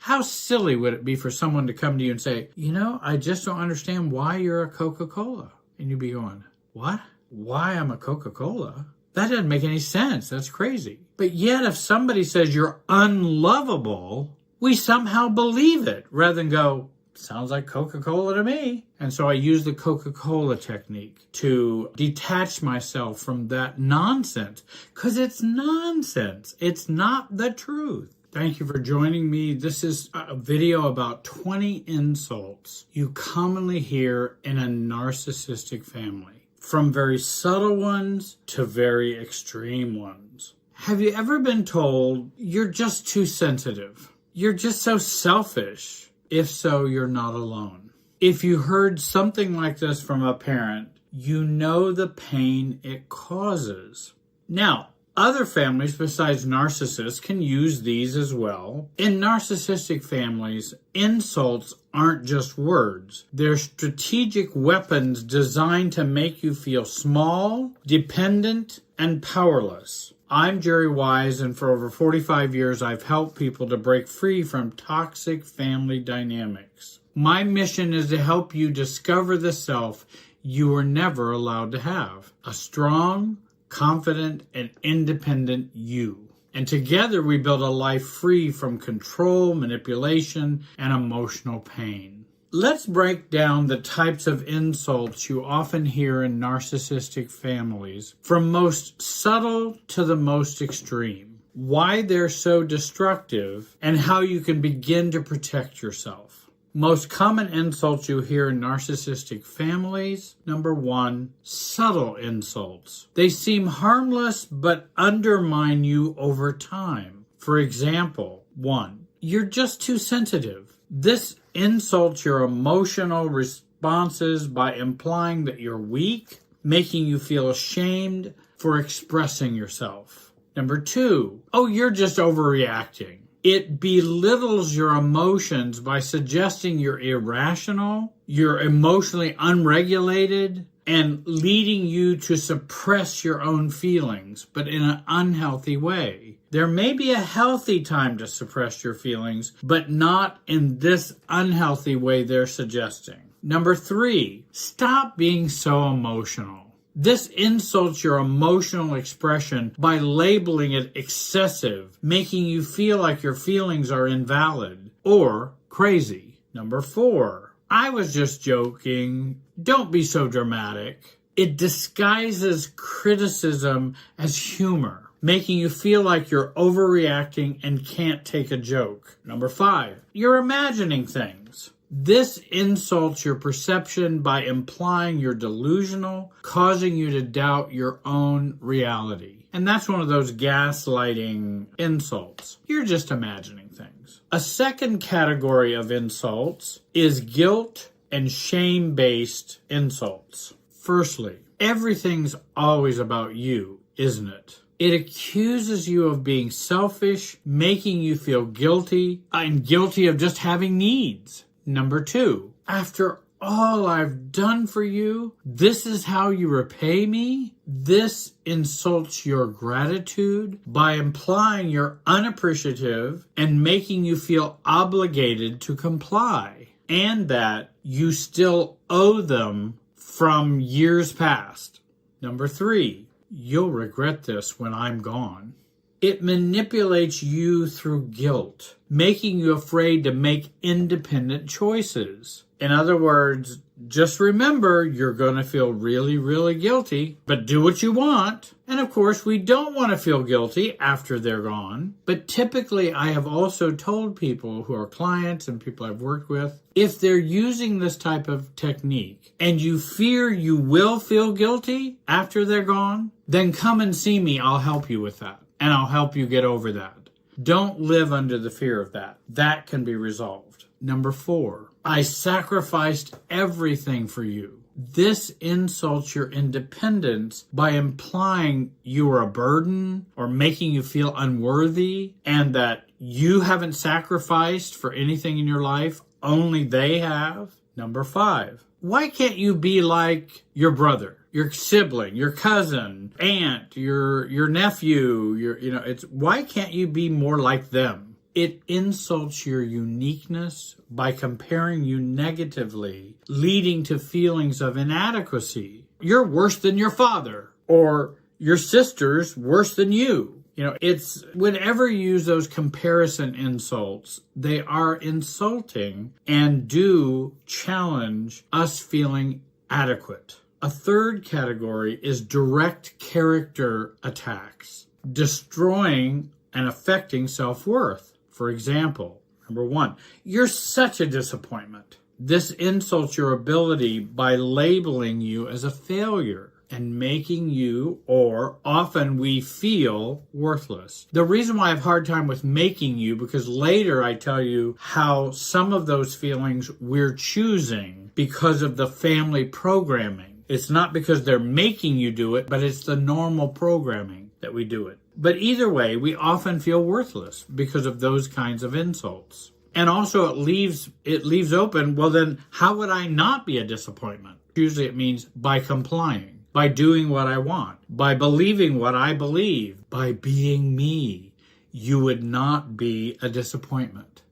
How silly would it be for someone to come to you and say, I just don't understand why you're a Coca-Cola. And you'd be going, what? Why I'm a Coca-Cola? That doesn't make any sense. That's crazy. But yet if somebody says you're unlovable, we somehow believe it rather than go, sounds like Coca-Cola to me. And so I use the Coca-Cola technique to detach myself from that nonsense, because it's nonsense. It's not the truth. Thank you for joining me. This is a video about 20 insults you commonly hear in a narcissistic family, from very subtle ones to very extreme ones. Have you ever been told you're just too sensitive? You're just so selfish. If so, you're not alone. If you heard something like this from a parent, you know the pain it causes. Now, other families besides narcissists can use these as well. In narcissistic families, insults aren't just words. They're strategic weapons designed to make you feel small, dependent, and powerless. I'm Jerry Wise, and for over 45 years, I've helped people to break free from toxic family dynamics. My mission is to help you discover the self you were never allowed to have. A strong, confident, and independent you. And together we build a life free from control, manipulation, and emotional pain. Let's break down the types of insults you often hear in narcissistic families, from most subtle to the most extreme, why they're so destructive, and how you can begin to protect yourself. Most common insults you hear in narcissistic families. Number 1, subtle insults. They seem harmless but undermine you over time. For example, 1, you're just too sensitive. This insults your emotional responses by implying that you're weak, making you feel ashamed for expressing yourself. Number 2, you're just overreacting. It belittles your emotions by suggesting you're irrational, you're emotionally unregulated, and leading you to suppress your own feelings, but in an unhealthy way. There may be a healthy time to suppress your feelings, but not in this unhealthy way they're suggesting. Number 3, stop being so emotional. This insults your emotional expression by labeling it excessive, making you feel like your feelings are invalid or crazy. Number 4, I was just joking. Don't be so dramatic. It disguises criticism as humor, making you feel like you're overreacting and can't take a joke. Number 5, you're imagining things. This insults your perception by implying you're delusional, causing you to doubt your own reality. And that's one of those gaslighting insults. You're just imagining things. A second category of insults is guilt and shame-based insults. Firstly, everything's always about you, isn't it? It accuses you of being selfish, making you feel guilty, and guilty of just having needs. Number 2, after all I've done for you, this is how you repay me? This insults your gratitude by implying you're unappreciative and making you feel obligated to comply, and that you still owe them from years past. Number 3, you'll regret this when I'm gone. It manipulates you through guilt, making you afraid to make independent choices. In other words, just remember you're going to feel really, really guilty, but do what you want. And of course, we don't want to feel guilty after they're gone. But typically, I have also told people who are clients and people I've worked with, if they're using this type of technique and you fear you will feel guilty after they're gone, then come and see me. I'll help you with that. And I'll help you get over that. Don't live under the fear of that. That can be resolved. Number 4, I sacrificed everything for you. This insults your independence by implying you are a burden or making you feel unworthy, and that you haven't sacrificed for anything in your life, only they have. Number 5, why can't you be like your brother, your sibling, your cousin, aunt, your nephew, why can't you be more like them? It insults your uniqueness by comparing you negatively, leading to feelings of inadequacy. You're worse than your father, or your sister's worse than you. It's whenever you use those comparison insults, they are insulting and do challenge us feeling adequate. A third category is direct character attacks, destroying and affecting self-worth. For example, number 1, you're such a disappointment. This insults your ability by labeling you as a failure and making you, or often we feel, worthless. The reason why I have a hard time with making you, because later I tell you how some of those feelings we're choosing because of the family programming. It's not because they're making you do it, but it's the normal programming that we do it. But either way, we often feel worthless because of those kinds of insults. And also it leaves open, well then, how would I not be a disappointment? Usually it means by complying, by doing what I want, by believing what I believe, by being me. You would not be a disappointment.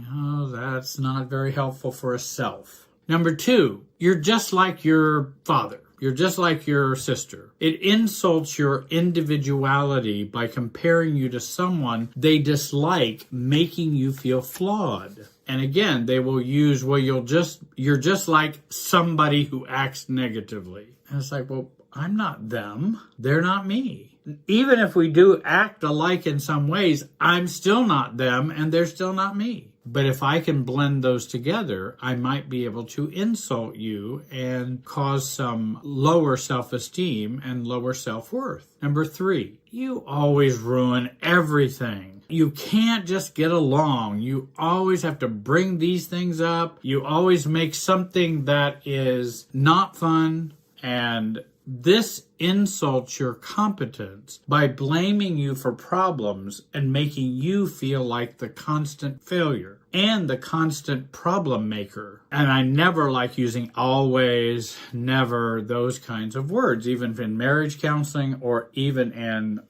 Oh, that's not very helpful for a self. Number 2, you're just like your father. You're just like your sister. It insults your individuality by comparing you to someone they dislike, making you feel flawed. And again, they will use, well, you're just like somebody who acts negatively. And it's like, well, I'm not them. They're not me. Even if we do act alike in some ways, I'm still not them and they're still not me. But if I can blend those together, I might be able to insult you and cause some lower self-esteem and lower self-worth. Number 3, you always ruin everything. You can't just get along. You always have to bring these things up. You always make something that is not fun, and this insults your competence by blaming you for problems and making you feel like the constant failure and the constant problem maker. And I never like using always, never, those kinds of words, even in marriage counseling or even in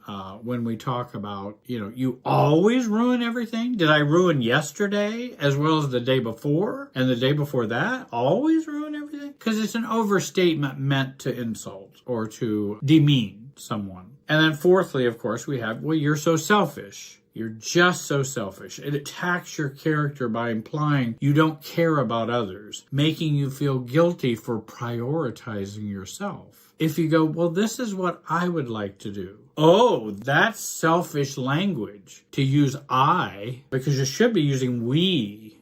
when we talk about, you always ruin everything. Did I ruin yesterday as well as the day before and the day before that? Always ruin everything? Because it's an overstatement meant to insult or to demean someone. And then fourthly, of course, we have, well, you're so selfish. You're just so selfish. It attacks your character by implying you don't care about others, making you feel guilty for prioritizing yourself. If you go, well, this is what I would like to do. Oh, that's selfish language to use I, because you should be using we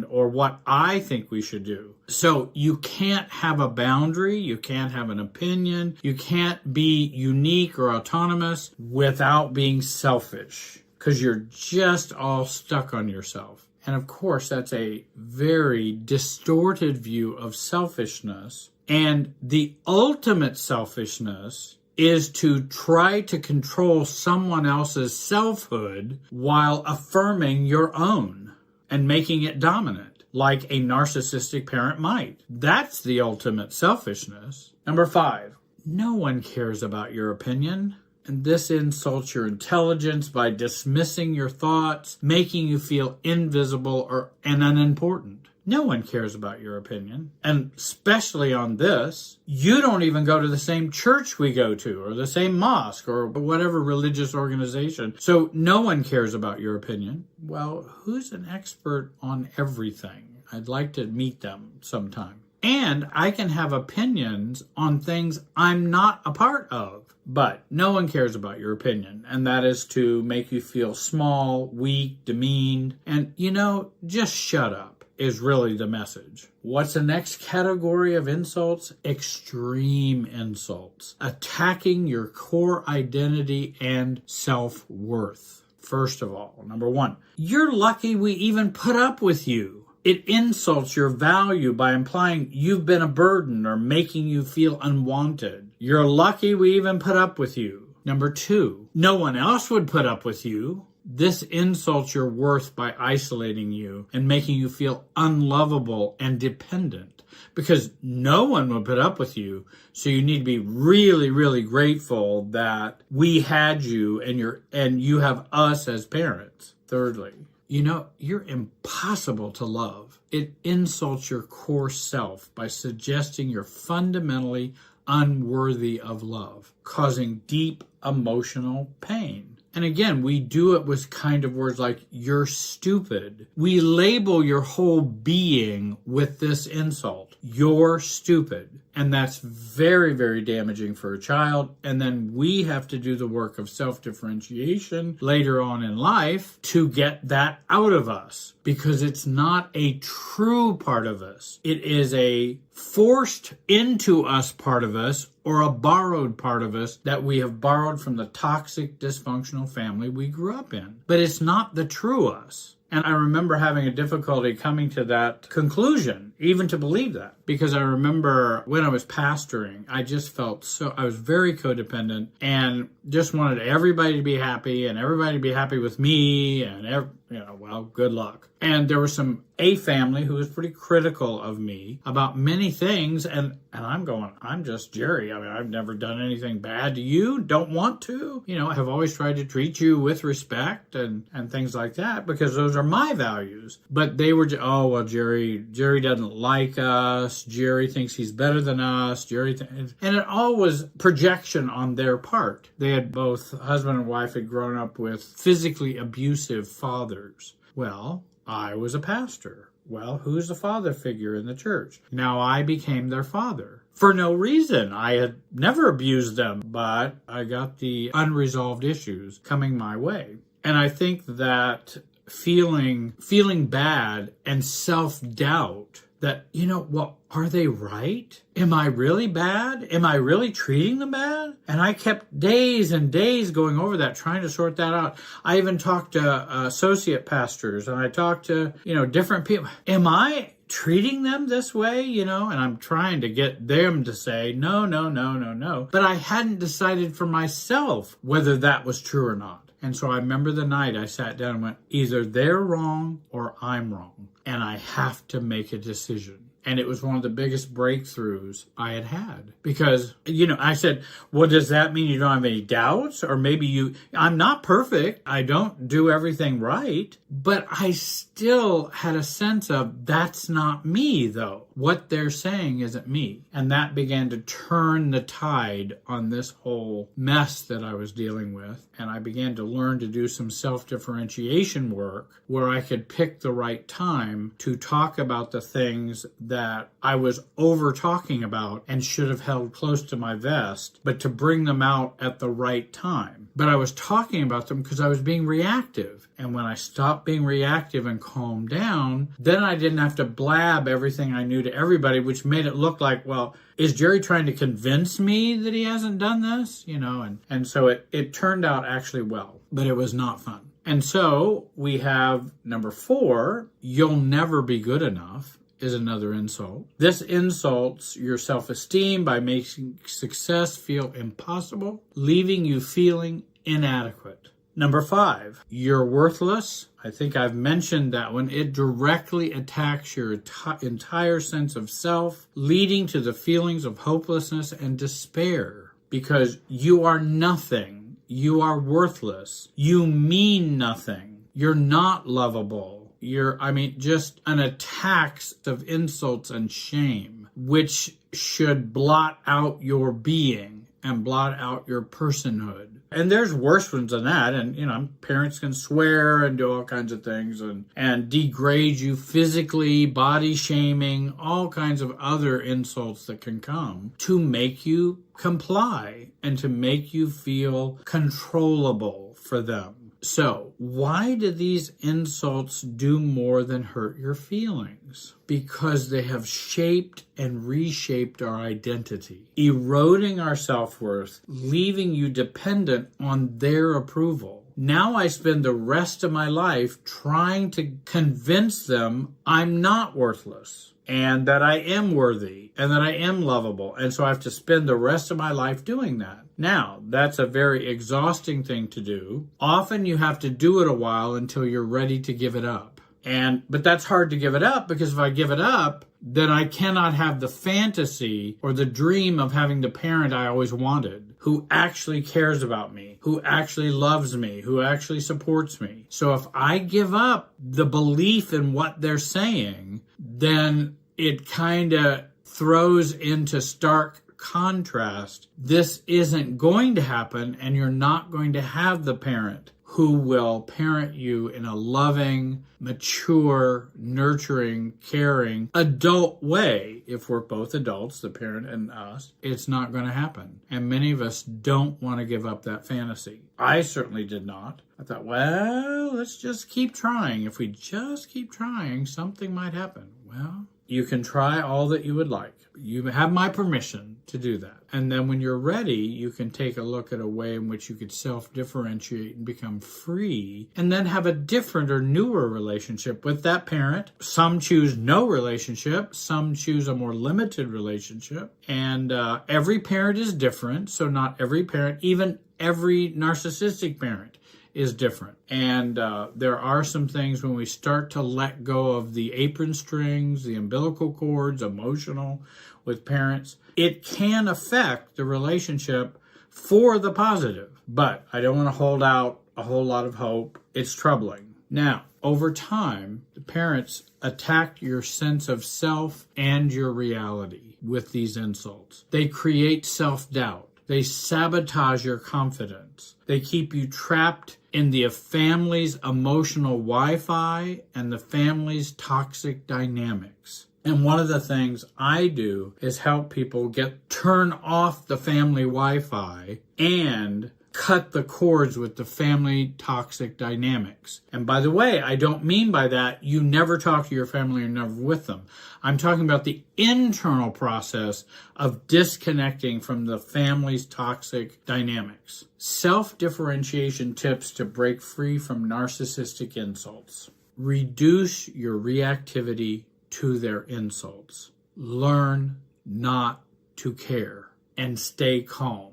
or what I think we should do. So you can't have a boundary, you can't have an opinion, you can't be unique or autonomous without being selfish, because you're just all stuck on yourself. And of course, that's a very distorted view of selfishness. And the ultimate selfishness is to try to control someone else's selfhood while affirming your own and making it dominant, like a narcissistic parent might. That's the ultimate selfishness. Number 5, no one cares about your opinion. And this insults your intelligence by dismissing your thoughts, making you feel invisible and unimportant. No one cares about your opinion. And especially on this, you don't even go to the same church we go to, or the same mosque, or whatever religious organization. So no one cares about your opinion. Well, who's an expert on everything? I'd like to meet them sometime. And I can have opinions on things I'm not a part of. But no one cares about your opinion, and that is to make you feel small, weak, demeaned, and, just shut up is really the message. What's the next category of insults? Extreme insults, attacking your core identity and self-worth. First of all, number 1, you're lucky we even put up with you. It insults your value by implying you've been a burden or making you feel unwanted. You're lucky we even put up with you. Number 2, no one else would put up with you. This insults your worth by isolating you and making you feel unlovable and dependent, because no one would put up with you. So you need to be really, really grateful that we had you and you have us as parents. Thirdly, you're impossible to love. It insults your core self by suggesting you're fundamentally unworthy of love, causing deep emotional pain. And again, we do it with kind of words like, you're stupid. We label your whole being with this insult. You're stupid. And that's very, very damaging for a child. And then we have to do the work of self-differentiation later on in life to get that out of us, because it's not a true part of us. It is a forced into us part of us, or a borrowed part of us that we have borrowed from the toxic, dysfunctional family we grew up in. But it's not the true us. And I remember having a difficulty coming to that conclusion, even to believe that. Because I remember when I was pastoring, I just felt I was very codependent and just wanted everybody to be happy and everybody to be happy with me and, well, good luck. And there was a family who was pretty critical of me about many things. And I'm going, I'm just Jerry. I mean, I've never done anything bad to you. Don't want to. I have always tried to treat you with respect and things like that, because those are my values. But they were, Jerry doesn't like us. Jerry thinks he's better than us. And it all was projection on their part. They had both, husband and wife had grown up with physically abusive fathers. Well, I was a pastor. Well, who's the father figure in the church? Now I became their father. For no reason. I had never abused them, but I got the unresolved issues coming my way. And I think that feeling bad and self-doubt that, are they right? Am I really bad? Am I really treating them bad? And I kept days and days going over that, trying to sort that out. I even talked to associate pastors, and I talked to, different people. Am I treating them this way? And I'm trying to get them to say, no. But I hadn't decided for myself whether that was true or not. And so I remember the night I sat down and went, either they're wrong or I'm wrong. And I have to make a decision. And it was one of the biggest breakthroughs I had. Because, I said, well, does that mean you don't have any doubts? Or maybe I'm not perfect. I don't do everything right. But I still had a sense of, that's not me, though. What they're saying isn't me. And that began to turn the tide on this whole mess that I was dealing with. And I began to learn to do some self-differentiation work where I could pick the right time to talk about the things that I was over talking about and should have held close to my vest, but to bring them out at the right time. But I was talking about them because I was being reactive. And when I stopped being reactive and calmed down, then I didn't have to blab everything I knew to everybody, which made it look like, well, is Jerry trying to convince me that he hasn't done this? And so it turned out actually well, but it was not fun. And so we have number 4, you'll never be good enough is another insult. This insults your self-esteem by making success feel impossible, leaving you feeling inadequate. Number 5, you're worthless. I think I've mentioned that one. It directly attacks your entire sense of self, leading to the feelings of hopelessness and despair, because you are nothing. You are worthless. You mean nothing. You're not lovable. Just an attack of insults and shame, which should blot out your being and blot out your personhood. And there's worse ones than that. And, parents can swear and do all kinds of things and degrade you physically, body shaming, all kinds of other insults that can come to make you comply and to make you feel controllable for them. So, why do these insults do more than hurt your feelings? Because they have shaped and reshaped our identity, eroding our self-worth, leaving you dependent on their approval. Now I spend the rest of my life trying to convince them I'm not worthless, and that I am worthy, and that I am lovable. And so I have to spend the rest of my life doing that. Now, that's a very exhausting thing to do. Often you have to do it a while until you're ready to give it up. But that's hard to give it up, because if I give it up, then I cannot have the fantasy or the dream of having the parent I always wanted, who actually cares about me, who actually loves me, who actually supports me. So if I give up the belief in what they're saying, then it kind of throws into stark contrast. This isn't going to happen, and you're not going to have the parent who will parent you in a loving, mature, nurturing, caring, adult way. If we're both adults, the parent and us, it's not going to happen. And many of us don't want to give up that fantasy. I certainly did not. I thought, well, let's just keep trying. If we just keep trying, something might happen. Well, you can try all that you would like. You have my permission to do that. And then when you're ready, you can take a look at a way in which you could self-differentiate and become free, and then have a different or newer relationship with that parent. Some choose no relationship. Some choose a more limited relationship. And every parent is different. So not every parent, even every narcissistic parent, is different. And there are some things when we start to let go of the apron strings, the umbilical cords, emotional with parents, it can affect the relationship for the positive. But I don't want to hold out a whole lot of hope. It's troubling. Now, over time, the parents attack your sense of self and your reality with these insults. They create self-doubt. They sabotage your confidence. They keep you trapped in the family's emotional Wi-Fi and the family's toxic dynamics. And one of the things I do is help people turn off the family Wi-Fi and cut the cords with the family toxic dynamics. And by the way, I don't mean by that you never talk to your family or never with them. I'm talking about the internal process of disconnecting from the family's toxic dynamics. Self-differentiation tips to break free from narcissistic insults. Reduce your reactivity to their insults. Learn not to care and stay calm.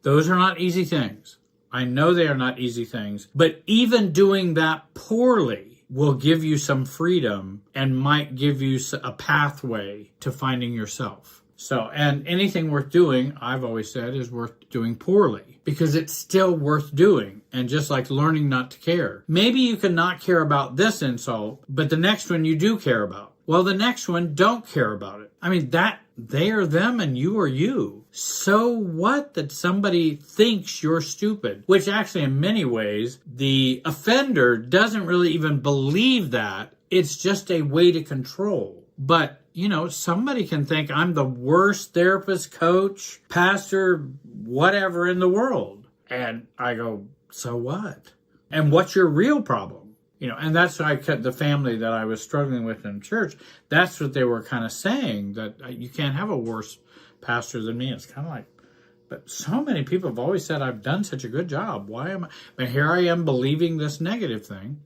Those are not easy things. I know they are not easy things, but even doing that poorly will give you some freedom and might give you a pathway to finding yourself. So, and anything worth doing, I've always said, is worth doing poorly, because it's still worth doing. And just like learning not to care. Maybe you can not care about this insult, but the next one you do care about. Well, the next one, don't care about it. I mean, they are them and you are you. So what that somebody thinks you're stupid? Which actually, in many ways, the offender doesn't really even believe that. It's just a way to control. But, somebody can think I'm the worst therapist, coach, pastor, whatever in the world. And I go, so what? And what's your real problem? And that's why I cut the family that I was struggling with in church. That's what they were kind of saying, that you can't have a worse pastor than me. It's kind of like, but so many people have always said I've done such a good job. Why am I? But here I am believing this negative thing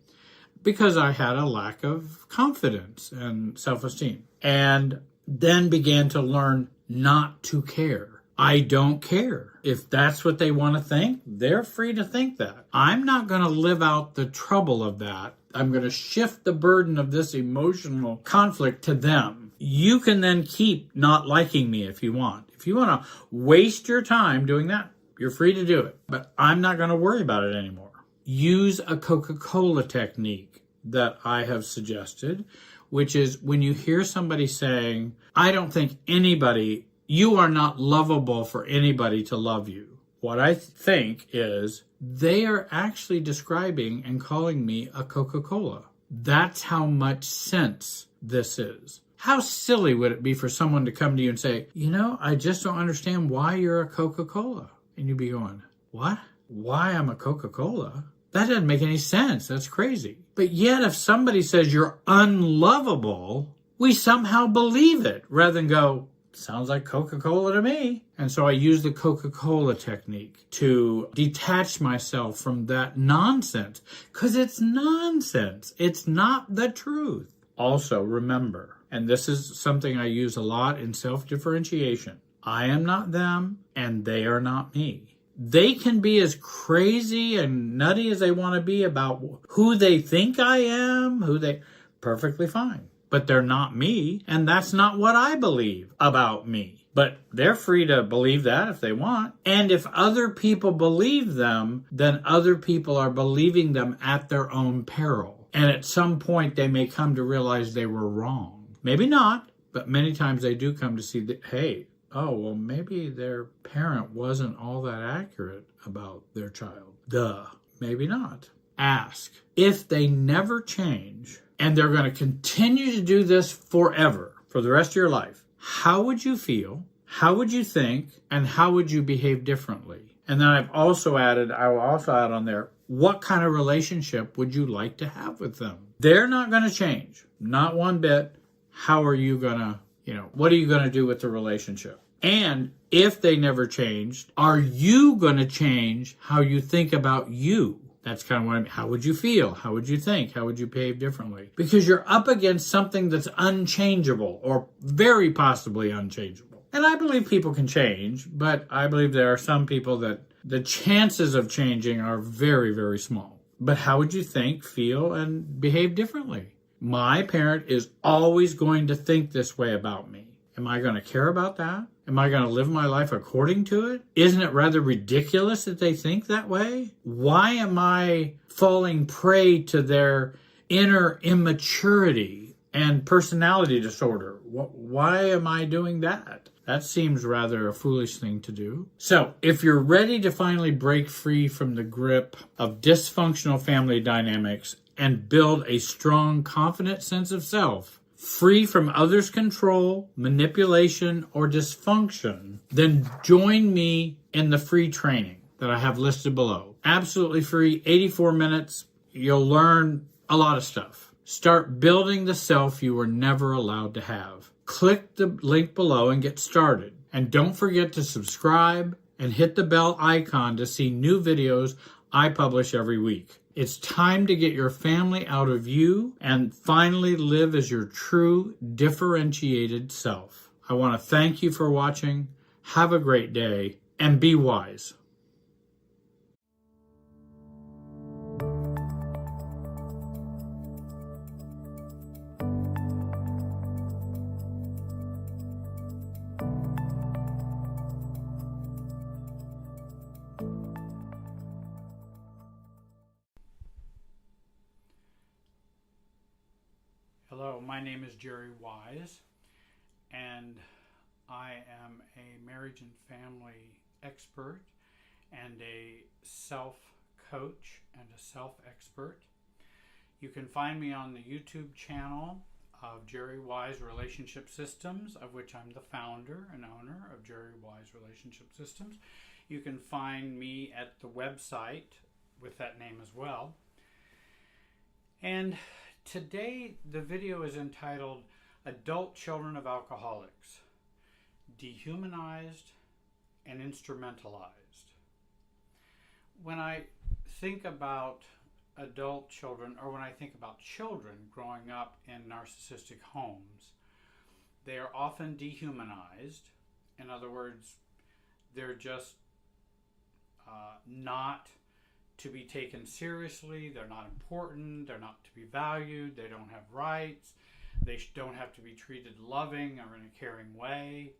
because I had a lack of confidence and self-esteem. And then began to learn not to care. I don't care. If that's what they want to think, they're free to think that. I'm not going to live out the trouble of that. I'm going to shift the burden of this emotional conflict to them. You can then keep not liking me if you want. If you want to waste your time doing that, you're free to do it. But I'm not going to worry about it anymore. Use a Coca-Cola technique that I have suggested, which is when you hear somebody saying, I don't think you are not lovable for anybody to love you. What I think is they are actually describing and calling me a Coca-Cola. That's how much sense this is. How silly would it be for someone to come to you and say, I just don't understand why you're a Coca-Cola. And you'd be going, what? Why I'm a Coca-Cola? That doesn't make any sense. That's crazy. But yet if somebody says you're unlovable, we somehow believe it rather than go, sounds like Coca-Cola to me. And so I use the Coca-Cola technique to detach myself from that nonsense, because it's nonsense. It's not the truth. Also, remember, and this is something I use a lot in self-differentiation, I am not them and they are not me. They can be as crazy and nutty as they want to be about who they think I am, Perfectly fine. But they're not me, and that's not what I believe about me. But they're free to believe that if they want. And if other people believe them, then other people are believing them at their own peril. And at some point, they may come to realize they were wrong. Maybe not, but many times they do come to see that, hey, oh, well, maybe their parent wasn't all that accurate about their child. Duh. Maybe not. Ask. If they never change, and they're going to continue to do this forever, for the rest of your life, how would you feel? How would you think? And how would you behave differently? And then I will also add on there, what kind of relationship would you like to have with them? They're not going to change. Not one bit. How are you going to, what are you going to do with the relationship? And if they never changed, are you going to change how you think about you? That's kind of what I mean. How would you feel? How would you think? How would you behave differently? Because you're up against something that's unchangeable or very possibly unchangeable. And I believe people can change, but I believe there are some people that the chances of changing are very, very small. But how would you think, feel, and behave differently? My parent is always going to think this way about me. Am I going to care about that? Am I going to live my life according to it? Isn't it rather ridiculous that they think that way? Why am I falling prey to their inner immaturity and personality disorder? Why am I doing that? That seems rather a foolish thing to do. So, if you're ready to finally break free from the grip of dysfunctional family dynamics and build a strong, confident sense of self, free from others' control, manipulation, or dysfunction, then join me in the free training that I have listed below. Absolutely free, 84 minutes. You'll learn a lot of stuff. Start building the self you were never allowed to have. Click the link below and get started. And don't forget to subscribe and hit the bell icon to see new videos I publish every week. It's time to get your family out of you and finally live as your true, differentiated self. I want to thank you for watching. Have a great day and be wise. Hello, my name is Jerry Wise, and I am a marriage and family expert and a self-coach and a self-expert. You can find me on the YouTube channel of Jerry Wise Relationship Systems, of which I'm the founder and owner of Jerry Wise Relationship Systems. You can find me at the website with that name as well. And today, the video is entitled Adult Children of Alcoholics, Dehumanized and Instrumentalized. When I think about adult children, or when I think about children growing up in narcissistic homes, they are often dehumanized. In other words, they're just not to be taken seriously. They're not important. They're not to be valued. They don't have rights. They don't have to be treated loving or in a caring way.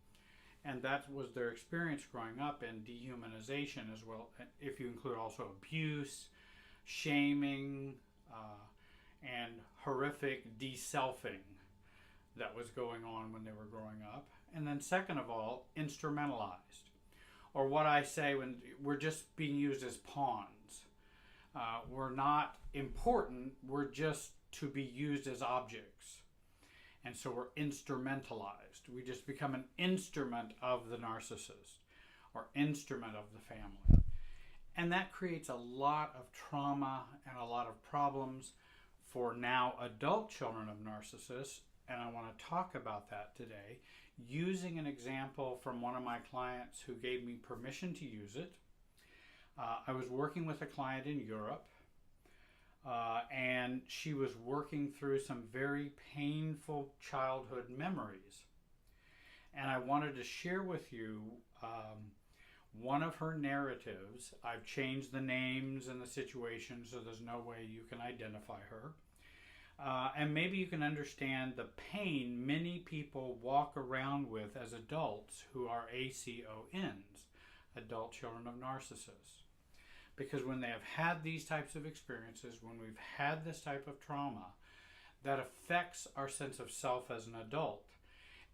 And that was their experience growing up in dehumanization as well, if you include also abuse, shaming, and horrific de-selfing that was going on when they were growing up. And then second of all, instrumentalized, or what I say when we're just being used as pawns. We're not important, we're just to be used as objects. And so we're instrumentalized. We just become an instrument of the narcissist or instrument of the family. And that creates a lot of trauma and a lot of problems for now adult children of narcissists. And I want to talk about that today using an example from one of my clients who gave me permission to use it. I was working with a client in Europe, and she was working through some very painful childhood memories. And I wanted to share with you one of her narratives. I've changed the names and the situation so there's no way you can identify her. And maybe you can understand the pain many people walk around with as adults who are ACONs, adult children of narcissists. Because when they have had these types of experiences, when we've had this type of trauma, that affects our sense of self as an adult.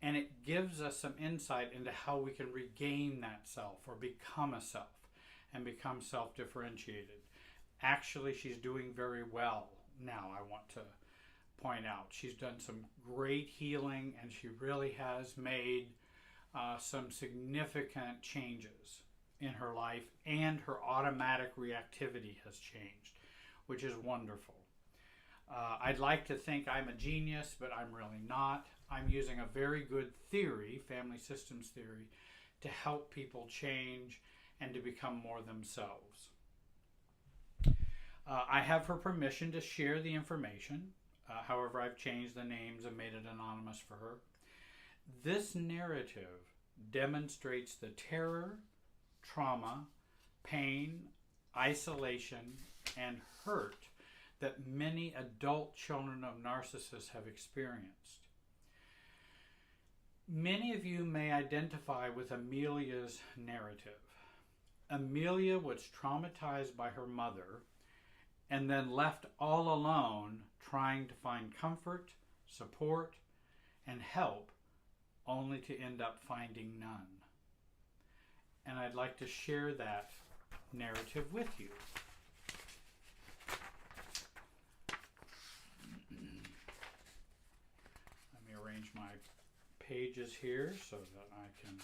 And it gives us some insight into how we can regain that self or become a self and become self-differentiated. Actually, she's doing very well now, I want to point out. She's done some great healing, and she really has made some significant changes in her life, and her automatic reactivity has changed, which is wonderful. I'd like to think I'm a genius, but I'm really not. I'm using a very good theory, family systems theory, to help people change and to become more themselves. I have her permission to share the information. However, I've changed the names and made it anonymous for her. This narrative demonstrates the terror, trauma, pain, isolation, and hurt that many adult children of narcissists have experienced. Many of you may identify with Amelia's narrative. Amelia was traumatized by her mother and then left all alone trying to find comfort, support, and help, only to end up finding none. And I'd like to share that narrative with you. Let me arrange my pages here so that I can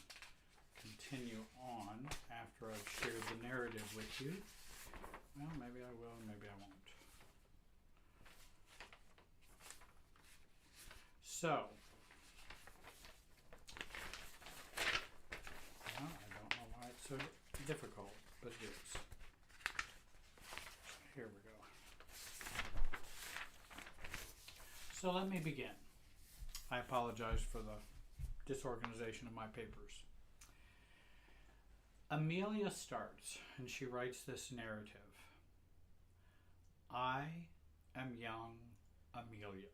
continue on after I've shared the narrative with you. Well, maybe I will, maybe I won't. So, well, I don't know why it's so difficult, but it is. Here we go. So let me begin. I apologize for the disorganization of my papers. Amelia starts, and she writes this narrative. I am young Amelia.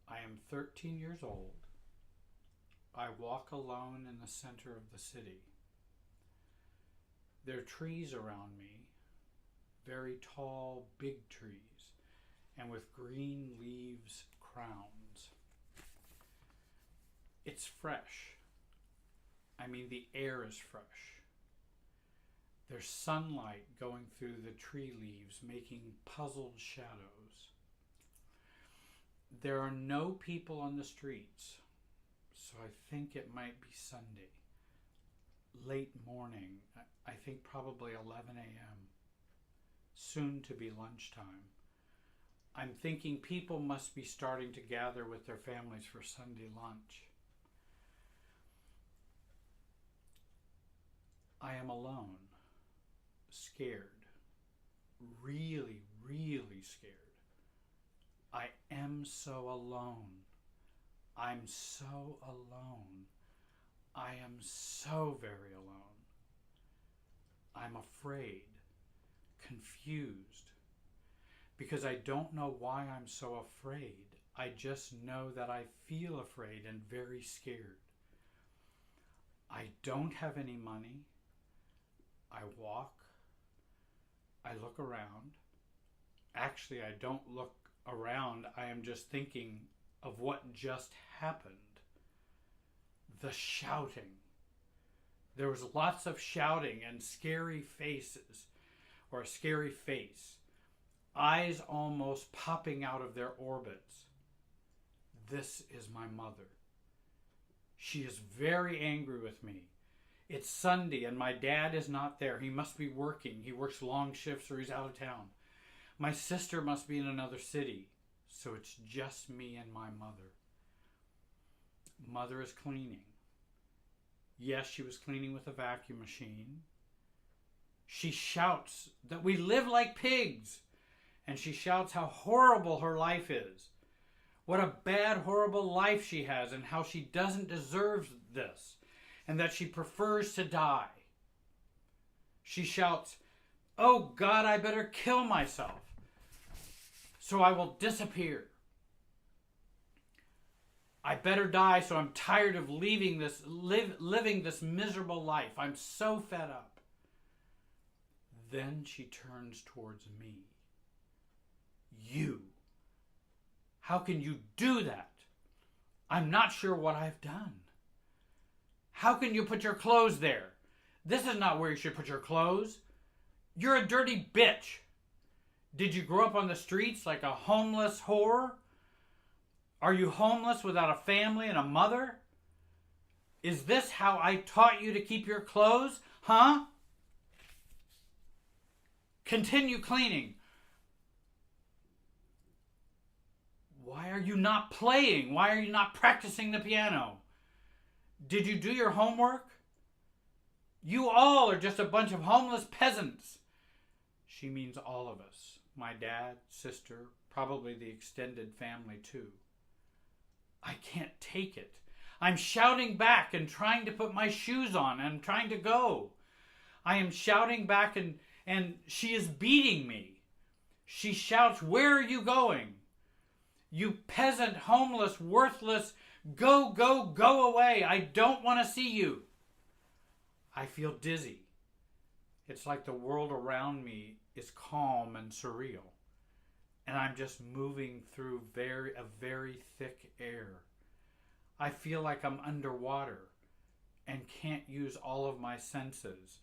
I am 13 years old. I walk alone in the center of the city. There are trees around me, very tall, big trees, and with green leaves crowns. It's fresh. I mean, the air is fresh. There's sunlight going through the tree leaves, making puzzled shadows. There are no people on the streets, so I think it might be Sunday. Late morning, I think probably 11 a.m. Soon to be lunchtime. I'm thinking people must be starting to gather with their families for Sunday lunch. I am alone, scared, really, really scared. I am so alone. I'm so alone. I am so very alone. I'm afraid, confused, because I don't know why I'm so afraid. I just know that I feel afraid and very scared. I don't have any money. I walk. I look around. Actually, I don't look around. I am just thinking of what just happened. The shouting. There was lots of shouting and scary faces, or a scary face. Eyes almost popping out of their orbits. This is my mother. She is very angry with me. It's Sunday and my dad is not there. He must be working. He works long shifts or he's out of town. My sister must be in another city. So it's just me and my mother. Mother is cleaning. Yes, she was cleaning with a vacuum machine. She shouts that we live like pigs. And she shouts how horrible her life is. What a bad, horrible life she has and how she doesn't deserve this. And that she prefers to die. She shouts, "Oh God, I better kill myself." so I will disappear. I better die, so I'm tired of living this miserable life. I'm so fed up. Then she turns towards me. You. How can you do that? I'm not sure what I've done. How can you put your clothes there? This is not where you should put your clothes. You're a dirty bitch. Did you grow up on the streets like a homeless whore? Are you homeless without a family and a mother? Is this how I taught you to keep your clothes? Huh? Continue cleaning. Why are you not playing? Why are you not practicing the piano? Did you do your homework? You all are just a bunch of homeless peasants. She means all of us. My dad, sister, probably the extended family too. I can't take it. I'm shouting back and trying to put my shoes on and trying to go. I am shouting back and she is beating me. She shouts, "Where are you going? You peasant, homeless, worthless, go, go, go away. I don't want to see you." I feel dizzy. It's like the world around me is calm and surreal. And I'm just moving through a very thick air. I feel like I'm underwater and can't use all of my senses.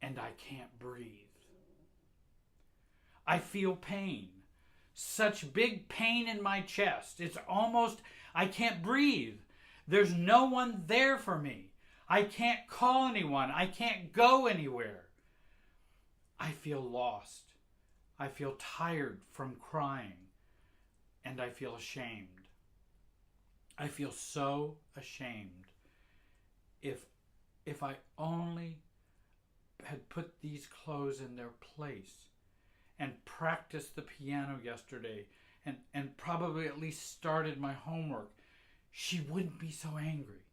And I can't breathe. I feel pain. Such big pain in my chest. It's almost, I can't breathe. There's no one there for me. I can't call anyone. I can't go anywhere. I feel lost. I feel tired from crying. And I feel ashamed. I feel so ashamed. If I only had put these clothes in their place and practiced the piano yesterday and probably at least started my homework, she wouldn't be so angry.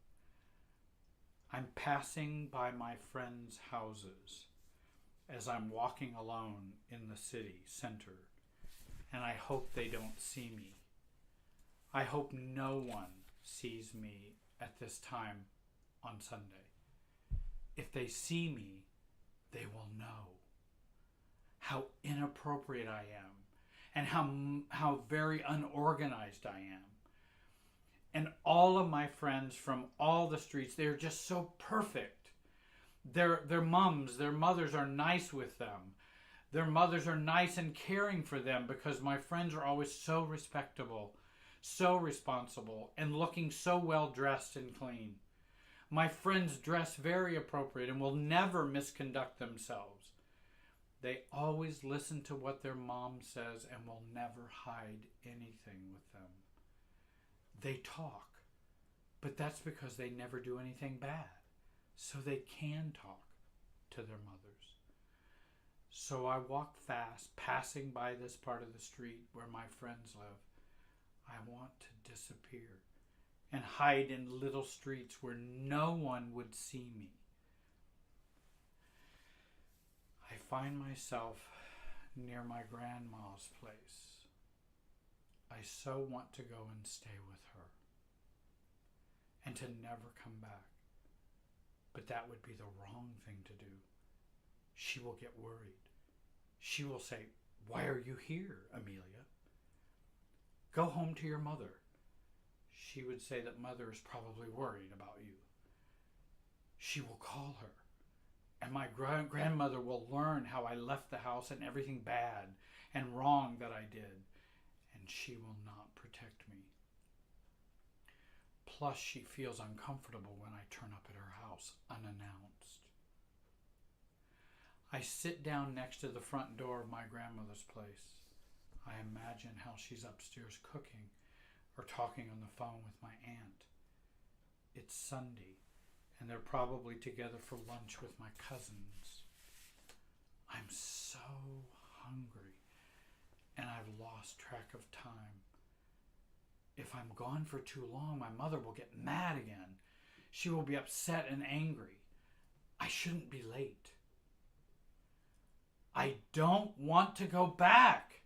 I'm passing by my friends' houses as I'm walking alone in the city center, and I hope they don't see me. I hope no one sees me at this time on Sunday. If they see me, they will know how inappropriate I am and how very unorganized I am. And all of my friends from all the streets, they're just so perfect. Their mothers are nice with them. Their mothers are nice and caring for them because my friends are always so respectable, so responsible, and looking so well dressed and clean. My friends dress very appropriate and will never misconduct themselves. They always listen to what their mom says and will never hide anything with them. They talk, but that's because they never do anything bad, so they can talk to their mothers. So I walk fast, passing by this part of the street where my friends live. I want to disappear and hide in little streets where no one would see me. I find myself near my grandma's place. I so want to go and stay with her and to never come back. But that would be the wrong thing to do. She will get worried. She will say, "Why are you here, Amelia? Go home to your mother." She would say that mother is probably worried about you. She will call her. And my grandmother will learn how I left the house and everything bad and wrong that I did. And she will not protect me. Plus, she feels uncomfortable when I turn up at her house unannounced. I sit down next to the front door of my grandmother's place. I imagine how she's upstairs cooking or talking on the phone with my aunt. It's Sunday, and they're probably together for lunch with my cousins. I'm so hungry, and I've lost track of time. If I'm gone for too long, my mother will get mad again. She will be upset and angry. I shouldn't be late. I don't want to go back.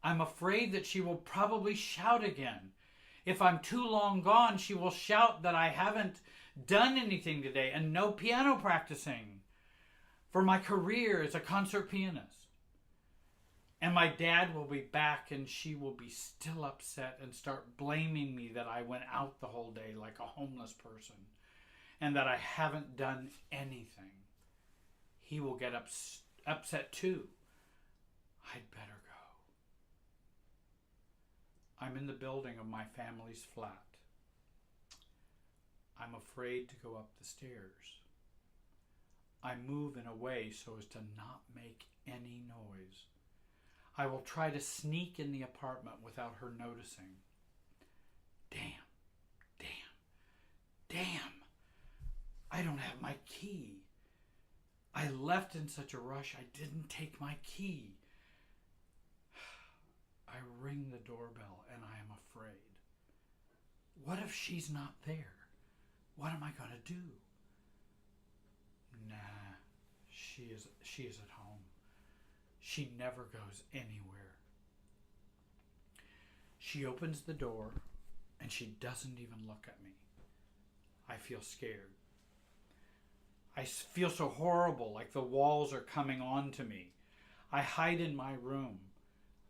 I'm afraid that she will probably shout again. If I'm too long gone, she will shout that I haven't done anything today and no piano practicing for my career as a concert pianist. And my dad will be back and she will be still upset and start blaming me that I went out the whole day like a homeless person and that I haven't done anything. He will get upset too. I'd better go. I'm in the building of my family's flat. I'm afraid to go up the stairs. I move in a way so as to not make any noise. I will try to sneak in the apartment without her noticing. Damn. I don't have my key. I left in such a rush I didn't take my key. I ring the doorbell and I am afraid. What if she's not there? What am I going to do? Nah, she is at home. She never goes anywhere. She opens the door and she doesn't even look at me. I feel scared. I feel so horrible, like the walls are coming on to me. I hide in my room.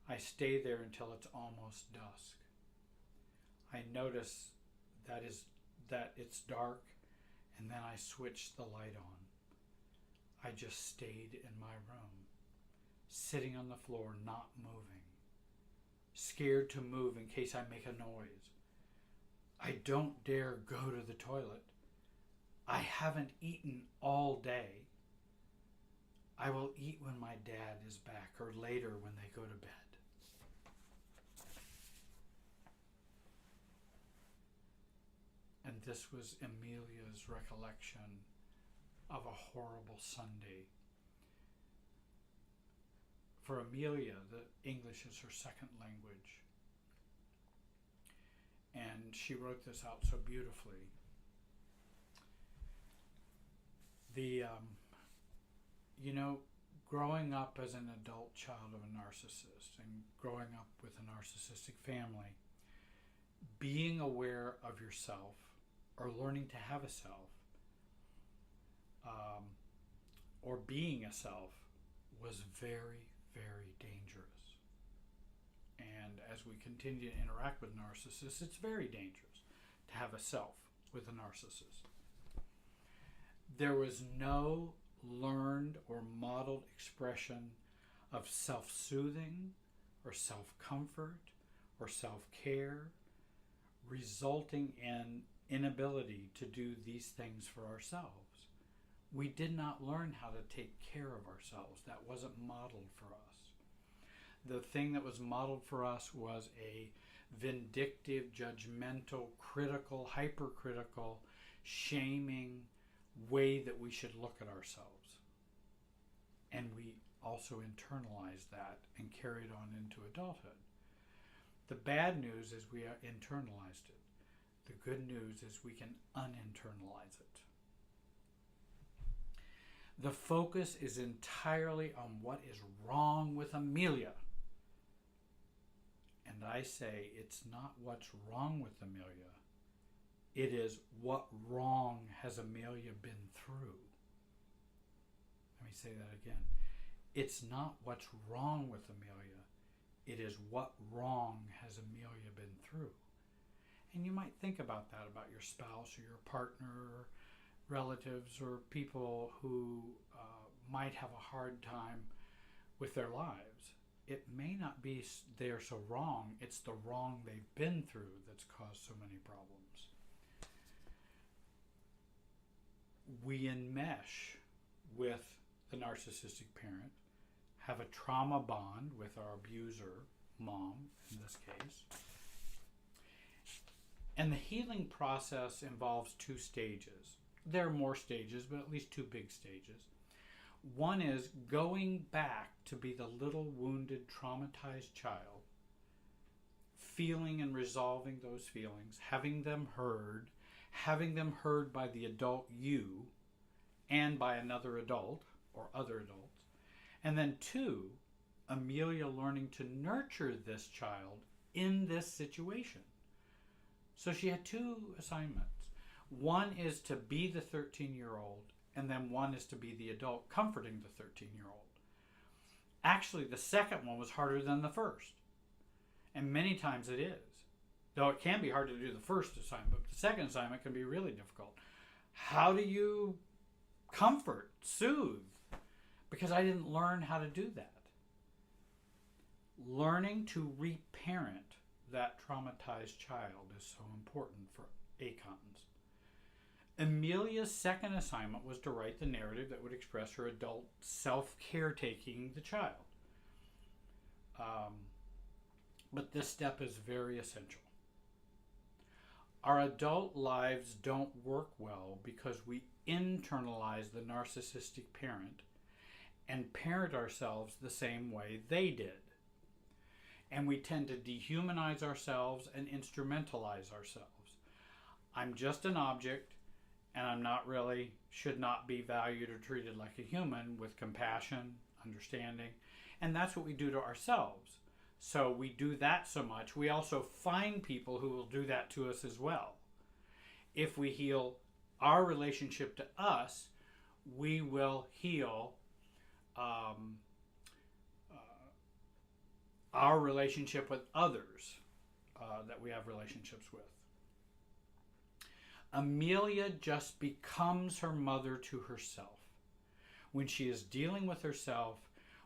I stay there until it's almost dusk. I notice that it's dark, and then I switch the light on. I just stayed in my room, sitting on the floor, not moving, scared to move in case I make a noise. I don't dare go to the toilet. I haven't eaten all day. I will eat when my dad is back or later when they go to bed. And this was Amelia's recollection of a horrible Sunday. For Amelia, the English is her second language. And she wrote this out so beautifully. Growing up as an adult child of a narcissist and growing up with a narcissistic family, being aware of yourself or learning to have a self or being a self was very, very dangerous. And as we continue to interact with narcissists, it's very dangerous to have a self with a narcissist. There was no learned or modeled expression of self-soothing or self-comfort or self-care, resulting in inability to do these things for ourselves. We did not learn how to take care of ourselves. That wasn't modeled for us. The thing that was modeled for us was a vindictive, judgmental, critical, hypercritical, shaming way that we should look at ourselves. And we also internalized that and carried on into adulthood. The bad news is we internalized it. The good news is we can uninternalize it. The focus is entirely on what is wrong with Amelia. And I say it's not what's wrong with Amelia. It is what wrong has Amelia been through. Let me say that again. It's not what's wrong with Amelia. It is what wrong has Amelia been through. And you might think about that about your spouse or your partner or relatives or people who might have a hard time with their lives. It may not be they're so wrong. It's the wrong they've been through that's caused so many problems. We enmesh with the narcissistic parent, have a trauma bond with our abuser, mom in this case. And the healing process involves two stages. There are more stages, but at least two big stages. One is going back to be the little wounded, traumatized child, feeling and resolving those feelings, having them heard by the adult you and by another adult or other adults. And then two, Amelia learning to nurture this child in this situation. So she had two assignments. One is to be the 13-year-old, and then one is to be the adult comforting the 13-year-old. Actually, the second one was harder than the first. And many times it is. Though it can be hard to do the first assignment, but the second assignment can be really difficult. How do you comfort, soothe? Because I didn't learn how to do that. Learning to reparent that traumatized child is so important for ACONs. Amelia's second assignment was to write the narrative that would express her adult self-caretaking the child. But this step is very essential. Our adult lives don't work well because we internalize the narcissistic parent and parent ourselves the same way they did. And we tend to dehumanize ourselves and instrumentalize ourselves. I'm just an object, and I'm not really, should not be valued or treated like a human with compassion, understanding. And that's what we do to ourselves. So we do that so much. We also find people who will do that to us as well. If we heal our relationship to us, we will heal our relationship with others that we have relationships with. Amelia just becomes her mother to herself. When she is dealing with herself,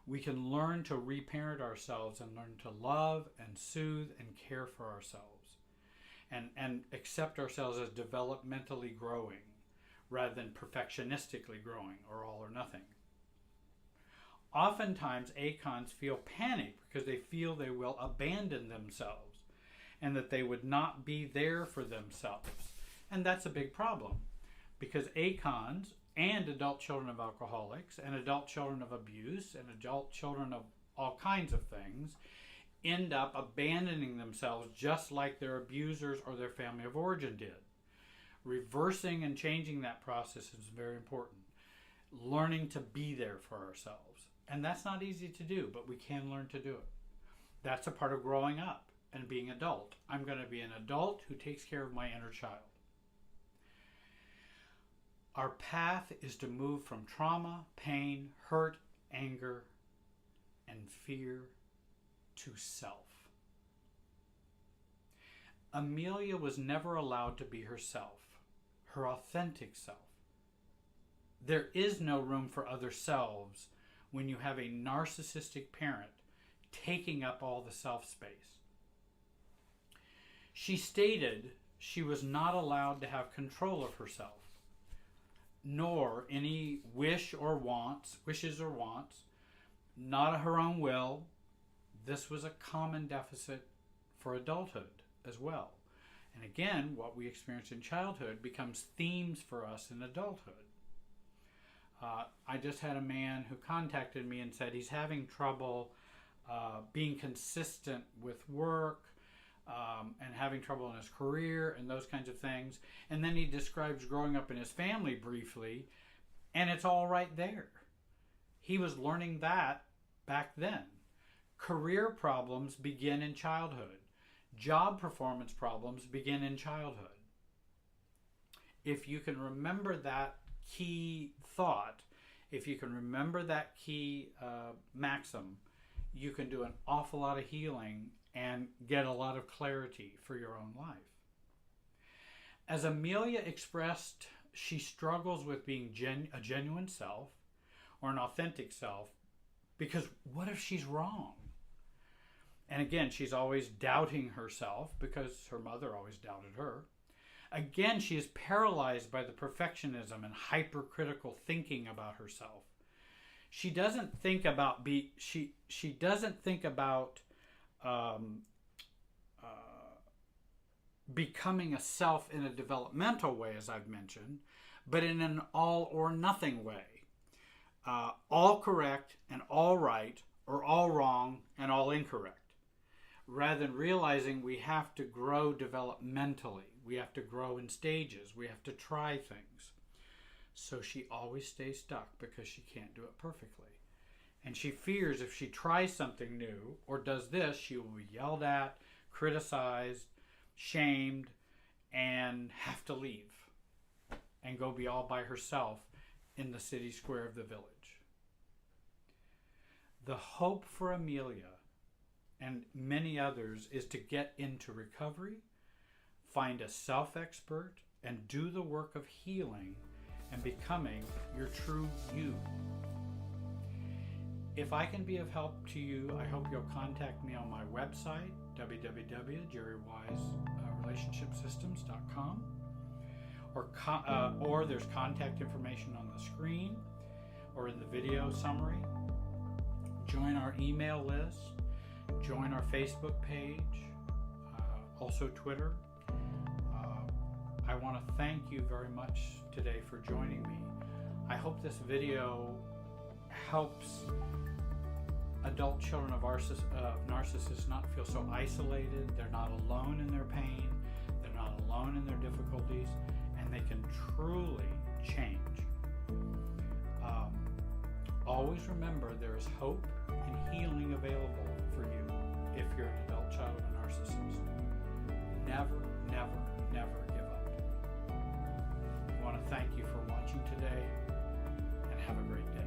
we can learn to reparent ourselves and learn to love and soothe and care for ourselves and accept ourselves as developmentally growing rather than perfectionistically growing or all or nothing. Oftentimes, ACONs feel panic because they feel they will abandon themselves and that they would not be there for themselves. And that's a big problem because ACONs and adult children of alcoholics and adult children of abuse and adult children of all kinds of things end up abandoning themselves just like their abusers or their family of origin did. Reversing and changing that process is very important. Learning to be there for ourselves. And that's not easy to do, but we can learn to do it. That's a part of growing up and being adult. I'm going to be an adult who takes care of my inner child. Our path is to move from trauma, pain, hurt, anger, and fear to self. Amelia was never allowed to be herself, her authentic self. There is no room for other selves when you have a narcissistic parent taking up all the self space. She stated she was not allowed to have control of herself, nor any wishes or wants, not her own will. This was a common deficit for adulthood as well. And again, what we experience in childhood becomes themes for us in adulthood. I just had a man who contacted me and said he's having trouble being consistent with work and having trouble in his career and those kinds of things. And then he describes growing up in his family briefly, and it's all right there. He was learning that back then. Career problems begin in childhood. Job performance problems begin in childhood. If you can remember that key thought, if you can remember that key maxim, you can do an awful lot of healing and get a lot of clarity for your own life. As Amelia expressed, she struggles with being a genuine self or an authentic self because what if she's wrong? And again, she's always doubting herself because her mother always doubted her. Again, she is paralyzed by the perfectionism and hypercritical thinking about herself. She doesn't think about becoming a self in a developmental way, as I've mentioned, but in an all or nothing way. All correct and all right, or all wrong and all incorrect. Rather than realizing we have to grow developmentally. We have to grow in stages. We have to try things. So she always stays stuck because she can't do it perfectly. And she fears if she tries something new or does this, she will be yelled at, criticized, shamed, and have to leave and go be all by herself in the city square of the village. The hope for Amelia and many others is to get into recovery, find a self-expert, and do the work of healing and becoming your true you. If I can be of help to you, I hope you'll contact me on my website, www.jerrywiserelationshipsystems.com, or there's contact information on the screen or in the video summary. Join our email list, join our Facebook page, also Twitter. I want to thank you very much today for joining me. I hope this video helps adult children of narcissists not feel so isolated. They're not alone in their pain. They're not alone in their difficulties, and they can truly change. Always remember there is hope and healing available for you if you're an adult child of a narcissist. Never, never, never give up. I want to thank you for watching today, and have a great day.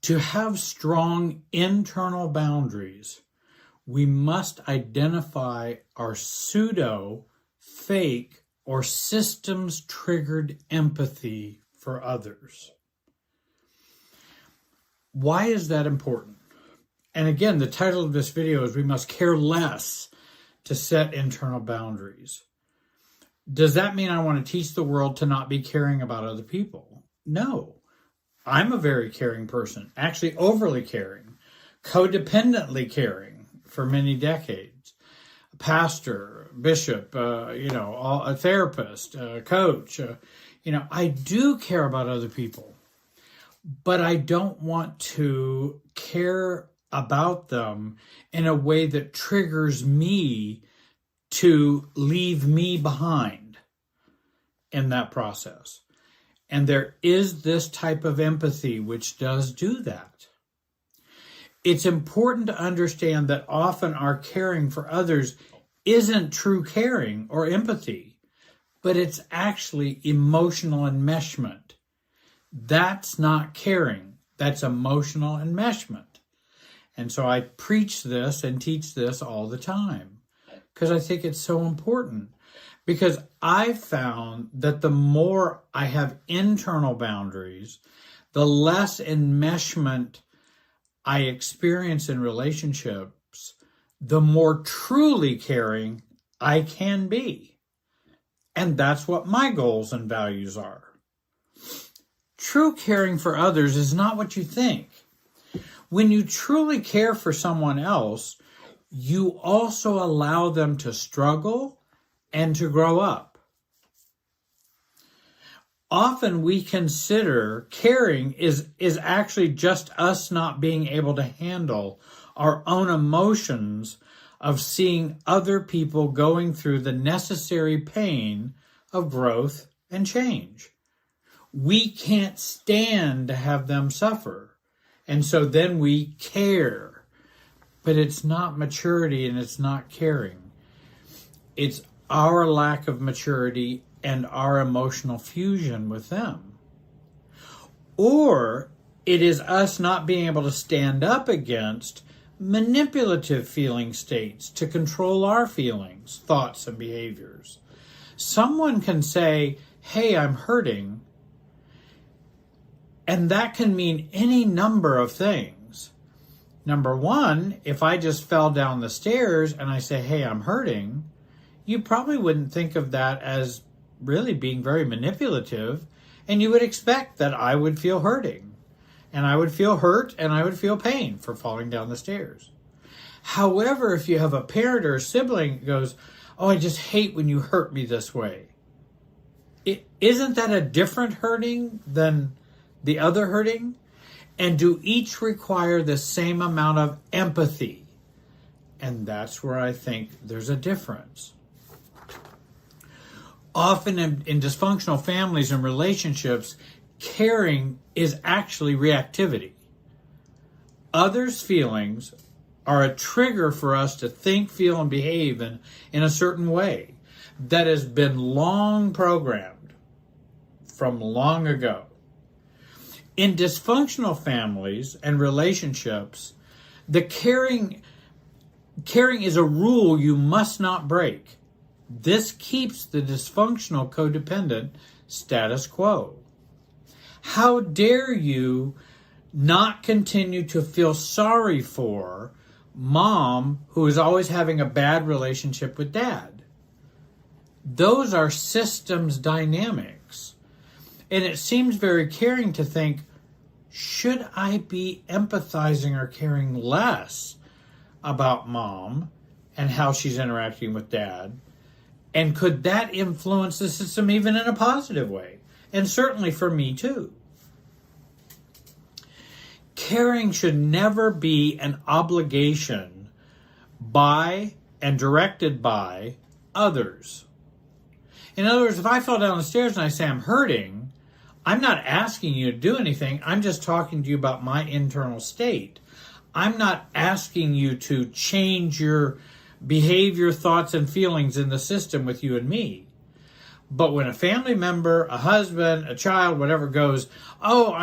To have strong internal boundaries, we must identify our pseudo, fake, or systems-triggered empathy for others. Why is that important? And again, the title of this video is We Must Care Less to Set Internal Boundaries. Does that mean I want to teach the world to not be caring about other people? No. I'm a very caring person, actually overly caring, codependently caring for many decades. A pastor, bishop, a therapist, a coach. I do care about other people, but I don't want to care about them in a way that triggers me to leave me behind in that process. And there is this type of empathy which does do that. It's important to understand that often our caring for others isn't true caring or empathy, but it's actually emotional enmeshment. That's not caring. That's emotional enmeshment. And so I preach this and teach this all the time because I think it's so important. Because I've found that the more I have internal boundaries, the less enmeshment I experience in relationships, the more truly caring I can be. And that's what my goals and values are. True caring for others is not what you think. When you truly care for someone else, you also allow them to struggle and to grow up. Often we consider caring is actually just us not being able to handle our own emotions of seeing other people going through the necessary pain of growth and change. We can't stand to have them suffer. And so then we care. But it's not maturity and it's not caring. It's our lack of maturity and our emotional fusion with them. Or it is us not being able to stand up against manipulative feeling states to control our feelings, thoughts, and behaviors. Someone can say, hey, I'm hurting, and that can mean any number of things. Number one, if I just fell down the stairs and I say, hey, I'm hurting, you probably wouldn't think of that as really being very manipulative, and you would expect that I would feel hurting, and I would feel hurt, and I would feel pain for falling down the stairs. However, if you have a parent or a sibling that goes, oh, I just hate when you hurt me this way, isn't that a different hurting than the other hurting? And do each require the same amount of empathy? And that's where I think there's a difference. Often in dysfunctional families and relationships, caring is actually reactivity. Others' feelings are a trigger for us to think, feel, and behave in a certain way that has been long programmed from long ago. In dysfunctional families and relationships, the caring is a rule you must not break. This keeps the dysfunctional codependent status quo. How dare you not continue to feel sorry for mom who is always having a bad relationship with dad? Those are systems dynamics. And it seems very caring to think, should I be empathizing or caring less about mom and how she's interacting with dad? And could that influence the system even in a positive way? And certainly for me too. Caring should never be an obligation by and directed by others. In other words, if I fall down the stairs and I say I'm hurting, I'm not asking you to do anything. I'm just talking to you about my internal state. I'm not asking you to change your behavior, thoughts, and feelings in the system with you and me. But when a family member, a husband, a child, whatever goes, oh,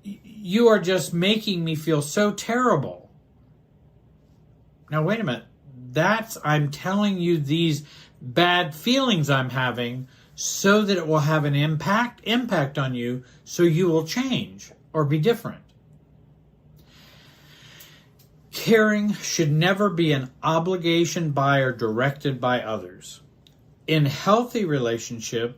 you are just making me feel so terrible. Now, wait a minute. I'm telling you these bad feelings I'm having so that it will have an impact on you, so you will change or be different. Caring should never be an obligation by or directed by others. In healthy relationships,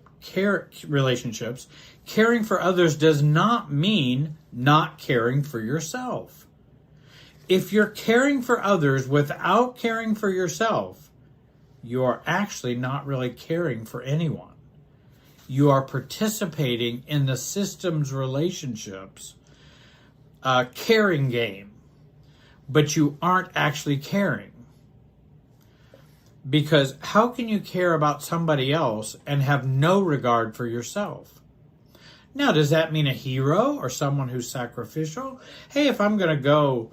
caring for others does not mean not caring for yourself. If you're caring for others without caring for yourself, you are actually not really caring for anyone. You are participating in the system's relationships caring game, but you aren't actually caring. Because how can you care about somebody else and have no regard for yourself? Now, does that mean a hero or someone who's sacrificial? Hey, if I'm going to go,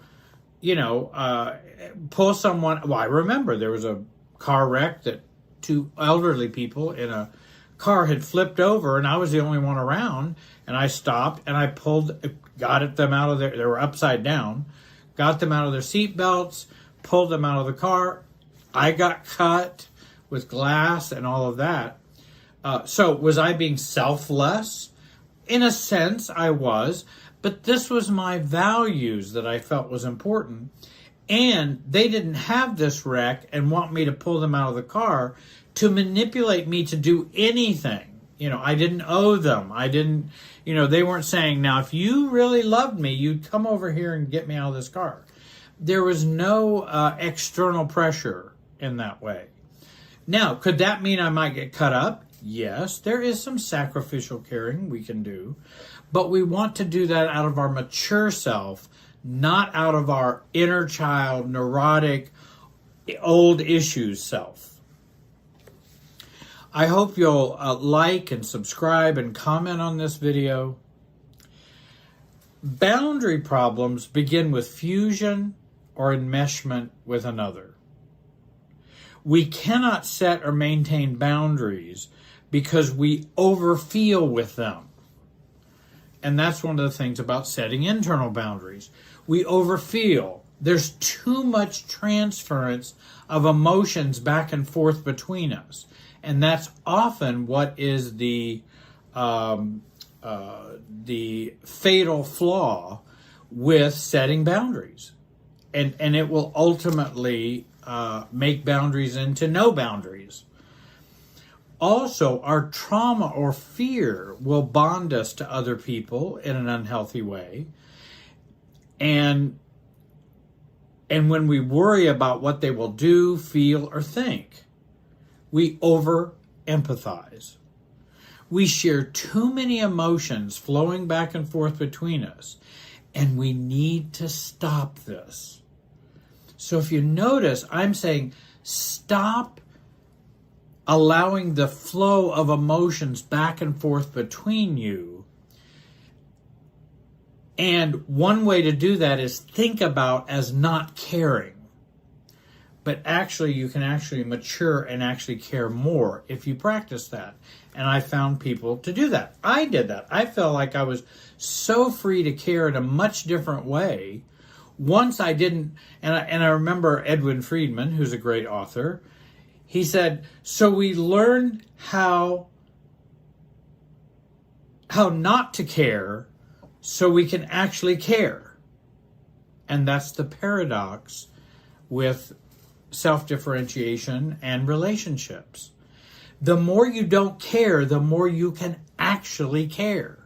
pull someone. Well, I remember there was a car wreck that two elderly people in a car had flipped over, and I was the only one around, and I stopped and I got them out of there. They were upside down, got them out of their seat belts, pulled them out of the car. I got cut with glass and all of that. So was I being selfless? In a sense, I was, but this was my values that I felt was important. And they didn't have this wreck and want me to pull them out of the car to manipulate me to do anything. I didn't owe them. They weren't saying, now, if you really loved me, you'd come over here and get me out of this car. There was no external pressure in that way. Now, could that mean I might get cut up? Yes, there is some sacrificial caring we can do, but we want to do that out of our mature self, not out of our inner child, neurotic, old issues self. I hope you'll like and subscribe and comment on this video. Boundary problems begin with fusion or enmeshment with another. We cannot set or maintain boundaries because we overfeel with them. And that's one of the things about setting internal boundaries. We overfeel. There's too much transference of emotions back and forth between us. And that's often what is the fatal flaw with setting boundaries. And it will ultimately make boundaries into no boundaries. Also, our trauma or fear will bond us to other people in an unhealthy way. And And when we worry about what they will do, feel, or think, we over-empathize. We share too many emotions flowing back and forth between us, and we need to stop this. So if you notice, I'm saying stop allowing the flow of emotions back and forth between you. And one way to do that is think about as not caring. But actually, you can actually mature and actually care more if you practice that. And I found people to do that. I did that. I felt like I was so free to care in a much different way. Once I didn't, and I remember Edwin Friedman, who's a great author, he said, so we learned how not to care so we can actually care. And that's the paradox with self-differentiation and relationships. The more you don't care, the more you can actually care.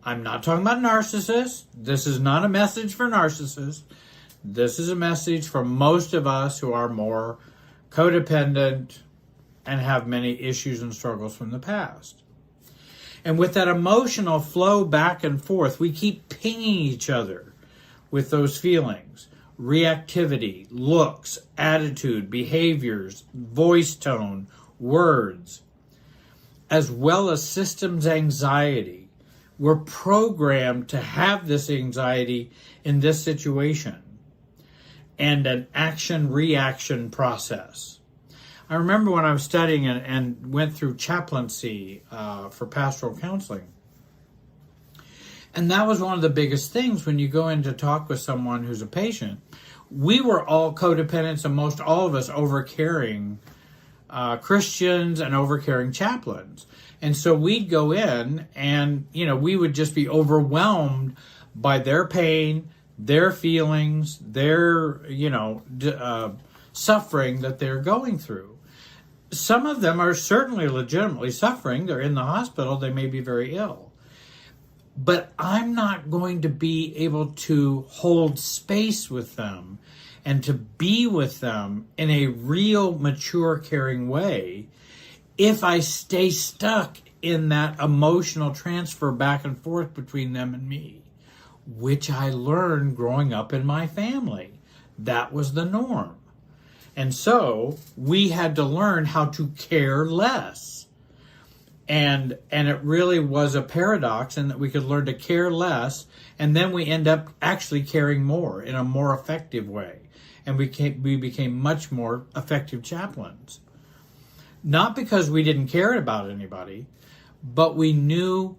I'm not talking about narcissists. This is not a message for narcissists. This is a message for most of us who are more codependent and have many issues and struggles from the past. And with that emotional flow back and forth, we keep pinging each other with those feelings. Reactivity, looks, attitude, behaviors, voice tone, words, as well as systems anxiety. We're programmed to have this anxiety in this situation and an action-reaction process. I remember when I was studying and went through chaplaincy for pastoral counseling. And that was one of the biggest things when you go in to talk with someone who's a patient. We were all codependents, and most all of us overcaring Christians and overcaring chaplains. And so we'd go in and, we would just be overwhelmed by their pain, their feelings, their, suffering that they're going through. Some of them are certainly legitimately suffering. They're in the hospital. They may be very ill. But I'm not going to be able to hold space with them and to be with them in a real, mature, caring way if I stay stuck in that emotional transfer back and forth between them and me, which I learned growing up in my family. That was the norm. And so we had to learn how to care less. And it really was a paradox in that we could learn to care less, and then we end up actually caring more in a more effective way. And we became much more effective chaplains. Not because we didn't care about anybody, but we knew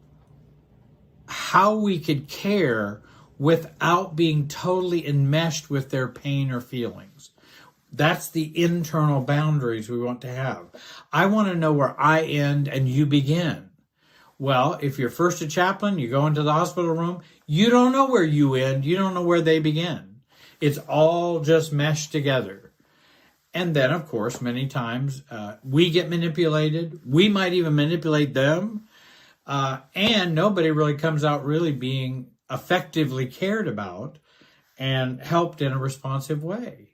how we could care without being totally enmeshed with their pain or feelings. That's the internal boundaries we want to have. I want to know where I end and you begin. Well, if you're first a chaplain, you go into the hospital room, you don't know where you end, you don't know where they begin. It's all just meshed together. And then, of course, many times we get manipulated. We might even manipulate them. And nobody really comes out really being effectively cared about and helped in a responsive way.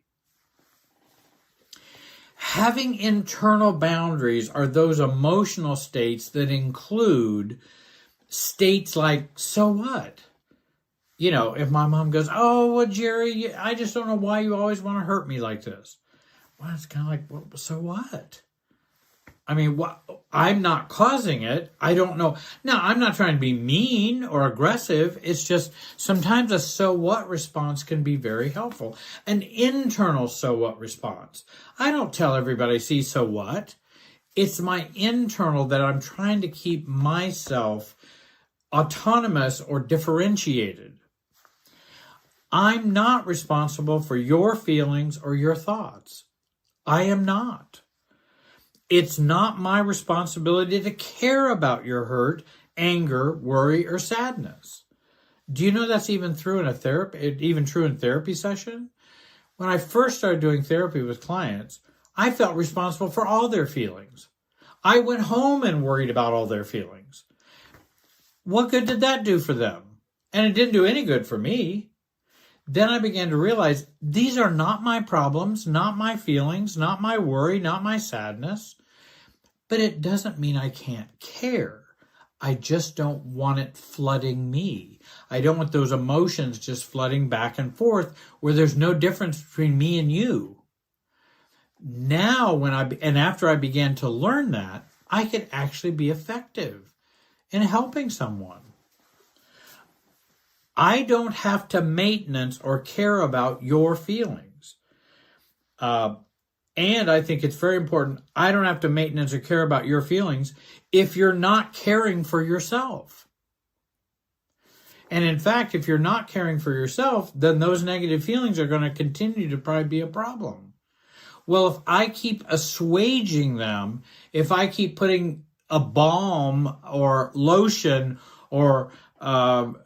Having internal boundaries are those emotional states that include states like, so what? If my mom goes, oh, well, Jerry, I just don't know why you always want to hurt me like this. Well, it's kind of like, well, so what? I mean, I'm not causing it. I don't know. Now, I'm not trying to be mean or aggressive. It's just sometimes a so what response can be very helpful. An internal so what response. I don't tell everybody, see, so what? It's my internal that I'm trying to keep myself autonomous or differentiated. I'm not responsible for your feelings or your thoughts. I am not. It's not my responsibility to care about your hurt, anger, worry, or sadness. Do you know that's even true in a therapy session? When I first started doing therapy with clients, I felt responsible for all their feelings. I went home and worried about all their feelings. What good did that do for them? And it didn't do any good for me. then I began to realize these are not my problems, not my feelings, not my worry, not my sadness. But it doesn't mean I can't care. I just don't want it flooding me. I don't want those emotions just flooding back and forth where there's no difference between me and you. Now, after I began to learn that, I could actually be effective in helping someone. I don't have to maintenance or care about your feelings. And I think it's very important, I don't have to maintenance or care about your feelings if you're not caring for yourself. And in fact, if you're not caring for yourself, then those negative feelings are going to continue to probably be a problem. Well, if I keep assuaging them, if I keep putting a balm or lotion or enmeshing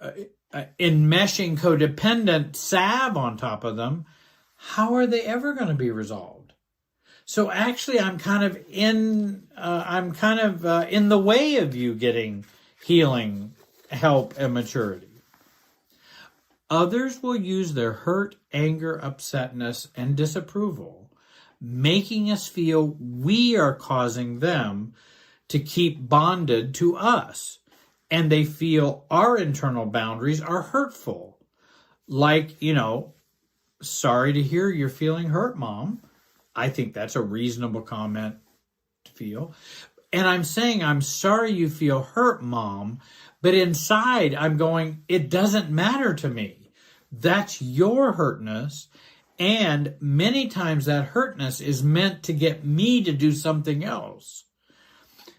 codependent salve on top of them, how are they ever going to be resolved? So actually, I'm kind of in the way of you getting healing, help, and maturity. Others will use their hurt, anger, upsetness, and disapproval, making us feel we are causing them to keep bonded to us, and they feel our internal boundaries are hurtful. Like, sorry to hear you're feeling hurt, Mom. I think that's a reasonable comment to feel. And I'm saying, I'm sorry you feel hurt, Mom, but inside I'm going, it doesn't matter to me. That's your hurtness. And many times that hurtness is meant to get me to do something else.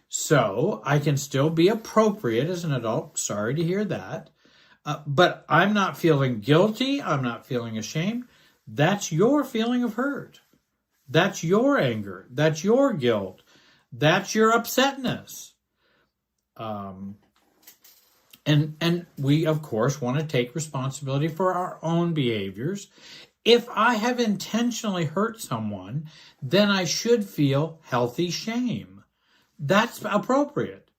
So I can still be appropriate as an adult. Sorry to hear that. But I'm not feeling guilty. I'm not feeling ashamed. That's your feeling of hurt. That's your anger. That's your guilt. That's your upsetness. And we, of course, want to take responsibility for our own behaviors. If I have intentionally hurt someone, then I should feel healthy shame. That's appropriate.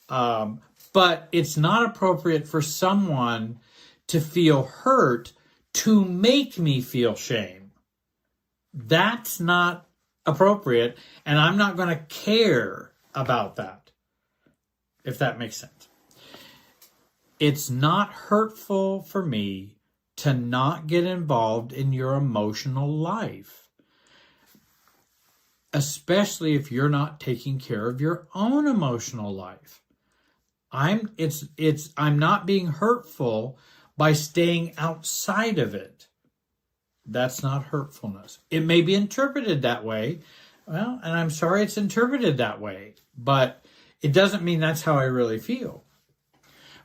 But it's not appropriate for someone to feel hurt to make me feel shame. That's not appropriate, and I'm not going to care about that, if that makes sense. It's not hurtful for me to not get involved in your emotional life, especially if you're not taking care of your own emotional life. I'm not being hurtful by staying outside of it. That's not hurtfulness. It may be interpreted that way. Well, and I'm sorry it's interpreted that way, but it doesn't mean that's how I really feel.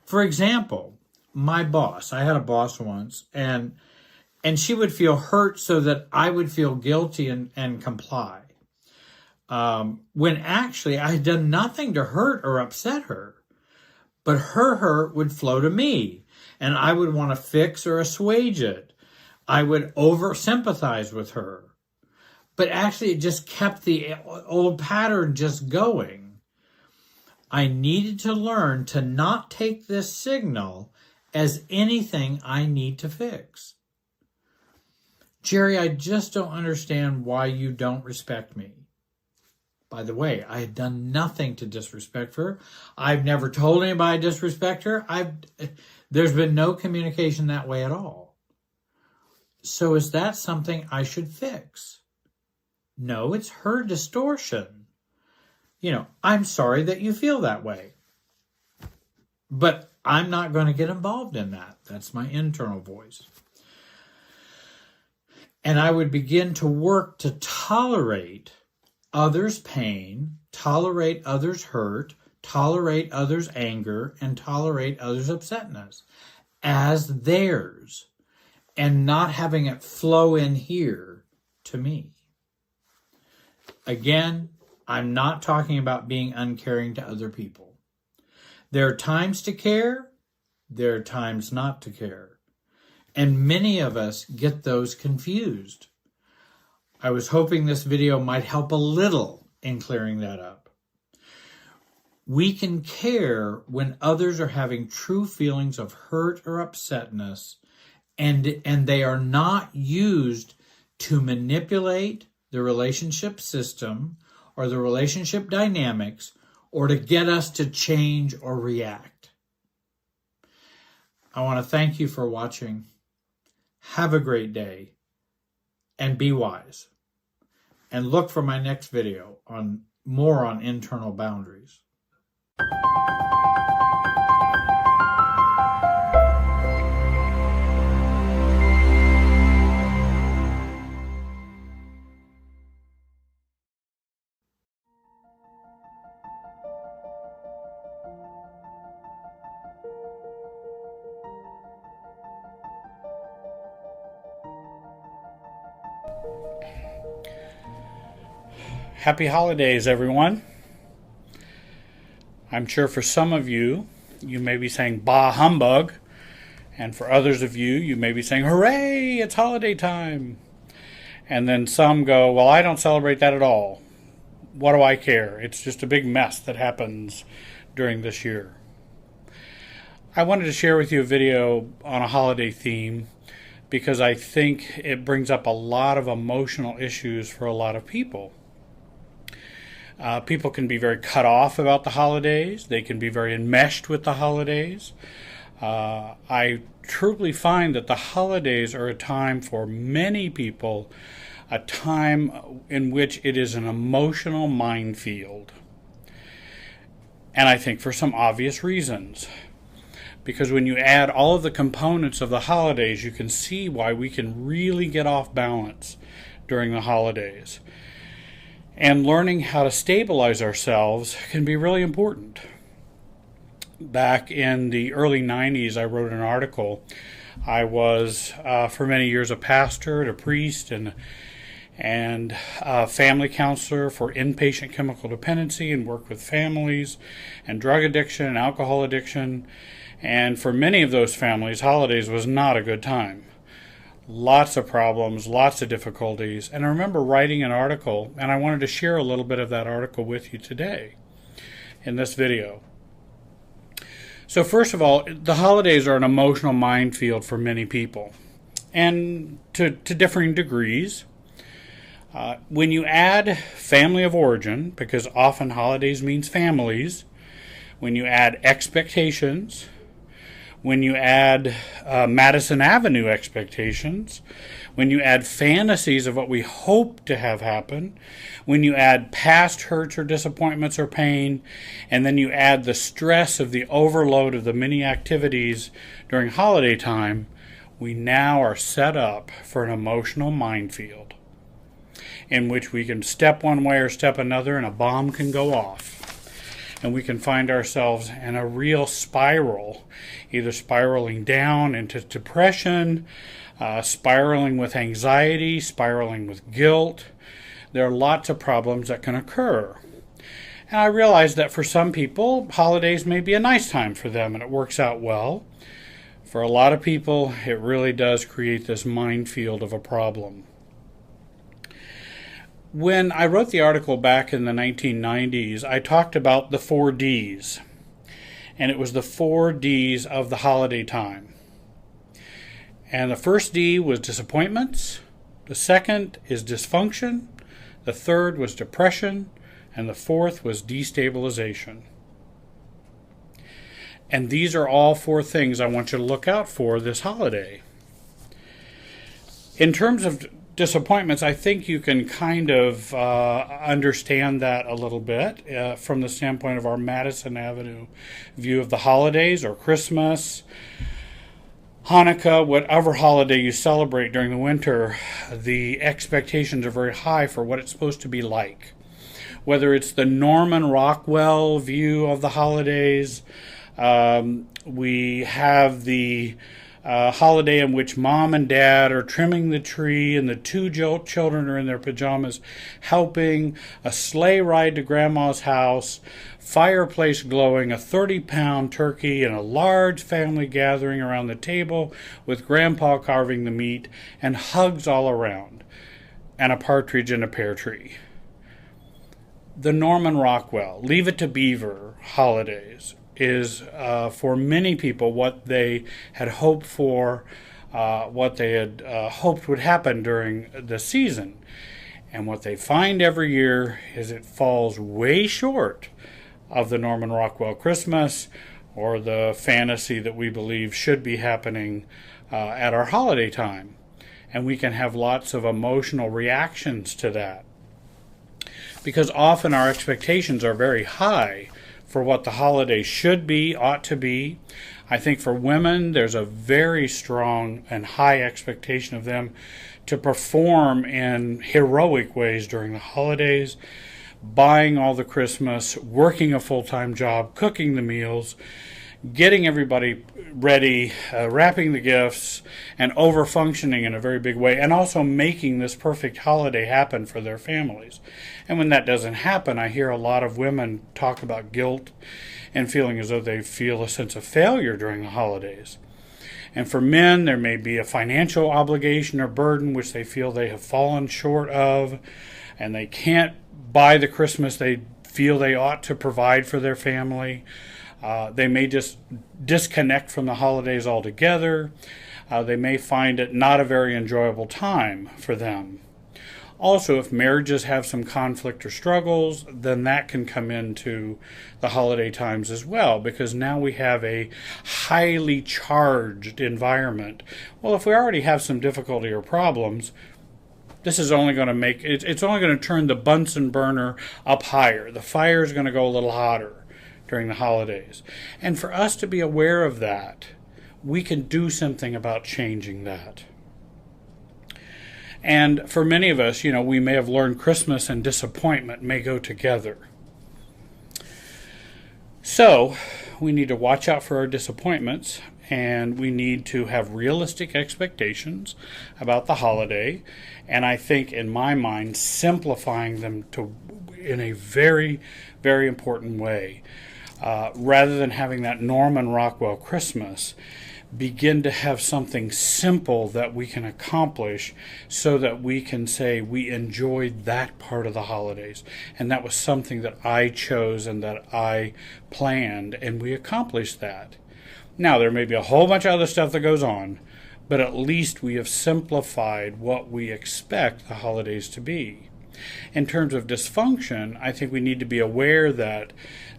For example, my boss, I had a boss once, and she would feel hurt so that I would feel guilty and comply. When actually I had done nothing to hurt or upset her, but her hurt would flow to me, and I would want to fix or assuage it. I would over-sympathize with her. But actually, it just kept the old pattern just going. I needed to learn to not take this signal as anything I need to fix. Jerry, I just don't understand why you don't respect me. By the way, I had done nothing to disrespect her. I've never told anybody I disrespect her. There's been no communication that way at all. So is that something I should fix? No, it's her distortion. I'm sorry that you feel that way. But I'm not going to get involved in that. That's my internal voice. And I would begin to work to tolerate others' pain, tolerate others' hurt, tolerate others' anger, and tolerate others' upsetness as theirs, and not having it flow in here to me. Again, I'm not talking about being uncaring to other people. There are times to care, there are times not to care. And many of us get those confused. I was hoping this video might help a little in clearing that up. We can care when others are having true feelings of hurt or upsetness and they are not used to manipulate the relationship system or the relationship dynamics or to get us to change or react. I want to thank you for watching. Have a great day and be wise. And look for my next video on more on internal boundaries. Happy holidays, everyone. I'm sure for some of you, you may be saying, bah humbug. And for others of you, you may be saying, hooray, it's holiday time. And then some go, well, I don't celebrate that at all. What do I care? It's just a big mess that happens during this year. I wanted to share with you a video on a holiday theme because I think it brings up a lot of emotional issues for a lot of people. People can be very cut off about the holidays. They can be very enmeshed with the holidays. I truly find that the holidays are a time for many people, a time in which it is an emotional minefield. And I think for some obvious reasons. Because when you add all of the components of the holidays, you can see why we can really get off balance during the holidays. And learning how to stabilize ourselves can be really important. Back in the early 90s, I wrote an article. I was, for many years, a pastor and a priest and a family counselor for inpatient chemical dependency and worked with families and drug addiction and alcohol addiction. And for many of those families, holidays was not a good time. Lots of problems, lots of difficulties. And I remember writing an article, and I wanted to share a little bit of that article with you today in this video. So first of all, the holidays are an emotional minefield for many people, and to differing degrees. When you add family of origin, because often holidays means families, when you add expectations, when you add Madison Avenue expectations, when you add fantasies of what we hope to have happen, when you add past hurts or disappointments or pain, and then you add the stress of the overload of the many activities during holiday time, we now are set up for an emotional minefield in which we can step one way or step another and a bomb can go off. And we can find ourselves in a real spiral, either spiraling down into depression, spiraling with anxiety, spiraling with guilt. There are lots of problems that can occur. And I realize that for some people, holidays may be a nice time for them and it works out well. For a lot of people, it really does create this minefield of a problem. When I wrote the article back in the 1990s, I talked about the 4 Ds. And it was the 4 Ds of the holiday time. And the first D was disappointments. The second is dysfunction. The third was depression. And the fourth was destabilization. And these are all 4 things I want you to look out for this holiday. In terms of disappointments, I think you can kind of understand that a little bit from the standpoint of our Madison Avenue view of the holidays or Christmas, Hanukkah, whatever holiday you celebrate during the winter. The expectations are very high for what it's supposed to be like. Whether it's the Norman Rockwell view of the holidays, we have the holiday in which mom and dad are trimming the tree and the 2 children are in their pajamas helping, a sleigh ride to grandma's house, fireplace glowing, a 30-pound turkey, and a large family gathering around the table with grandpa carving the meat, and hugs all around, and a partridge in a pear tree. The Norman Rockwell, Leave It to Beaver holidays is for many people what they had hoped for what they had hoped would happen during the season. And what they find every year is it falls way short of the Norman Rockwell Christmas or the fantasy that we believe should be happening at our holiday time. And we can have lots of emotional reactions to that, because often our expectations are very high for what the holiday should be, ought to be. I think for women, there's a very strong and high expectation of them to perform in heroic ways during the holidays, buying all the Christmas, working a full-time job, cooking the meals, getting everybody ready, wrapping the gifts, and over-functioning in a very big way, and also making this perfect holiday happen for their families. And when that doesn't happen, I hear a lot of women talk about guilt and feeling as though they feel a sense of failure during the holidays. And for men, there may be a financial obligation or burden which they feel they have fallen short of, and they can't buy the Christmas they feel they ought to provide for their family. They may just disconnect from the holidays altogether. They may find it not a very enjoyable time for them. Also, if marriages have some conflict or struggles, then that can come into the holiday times as well, because now we have a highly charged environment. Well, if we already have some difficulty or problems, this is only going to make it's only going to turn the Bunsen burner up higher. The fire is going to go a little hotter during the holidays. And for us to be aware of that, we can do something about changing that. And for many of us, we may have learned Christmas and disappointment may go together. So we need to watch out for our disappointments, and we need to have realistic expectations about the holiday. And I think, in my mind, simplifying them in a very, very important way. Rather than having that Norman Rockwell Christmas, begin to have something simple that we can accomplish so that we can say we enjoyed that part of the holidays. And that was something that I chose and that I planned, and we accomplished that. Now, there may be a whole bunch of other stuff that goes on, but at least we have simplified what we expect the holidays to be. In terms of dysfunction, I think we need to be aware that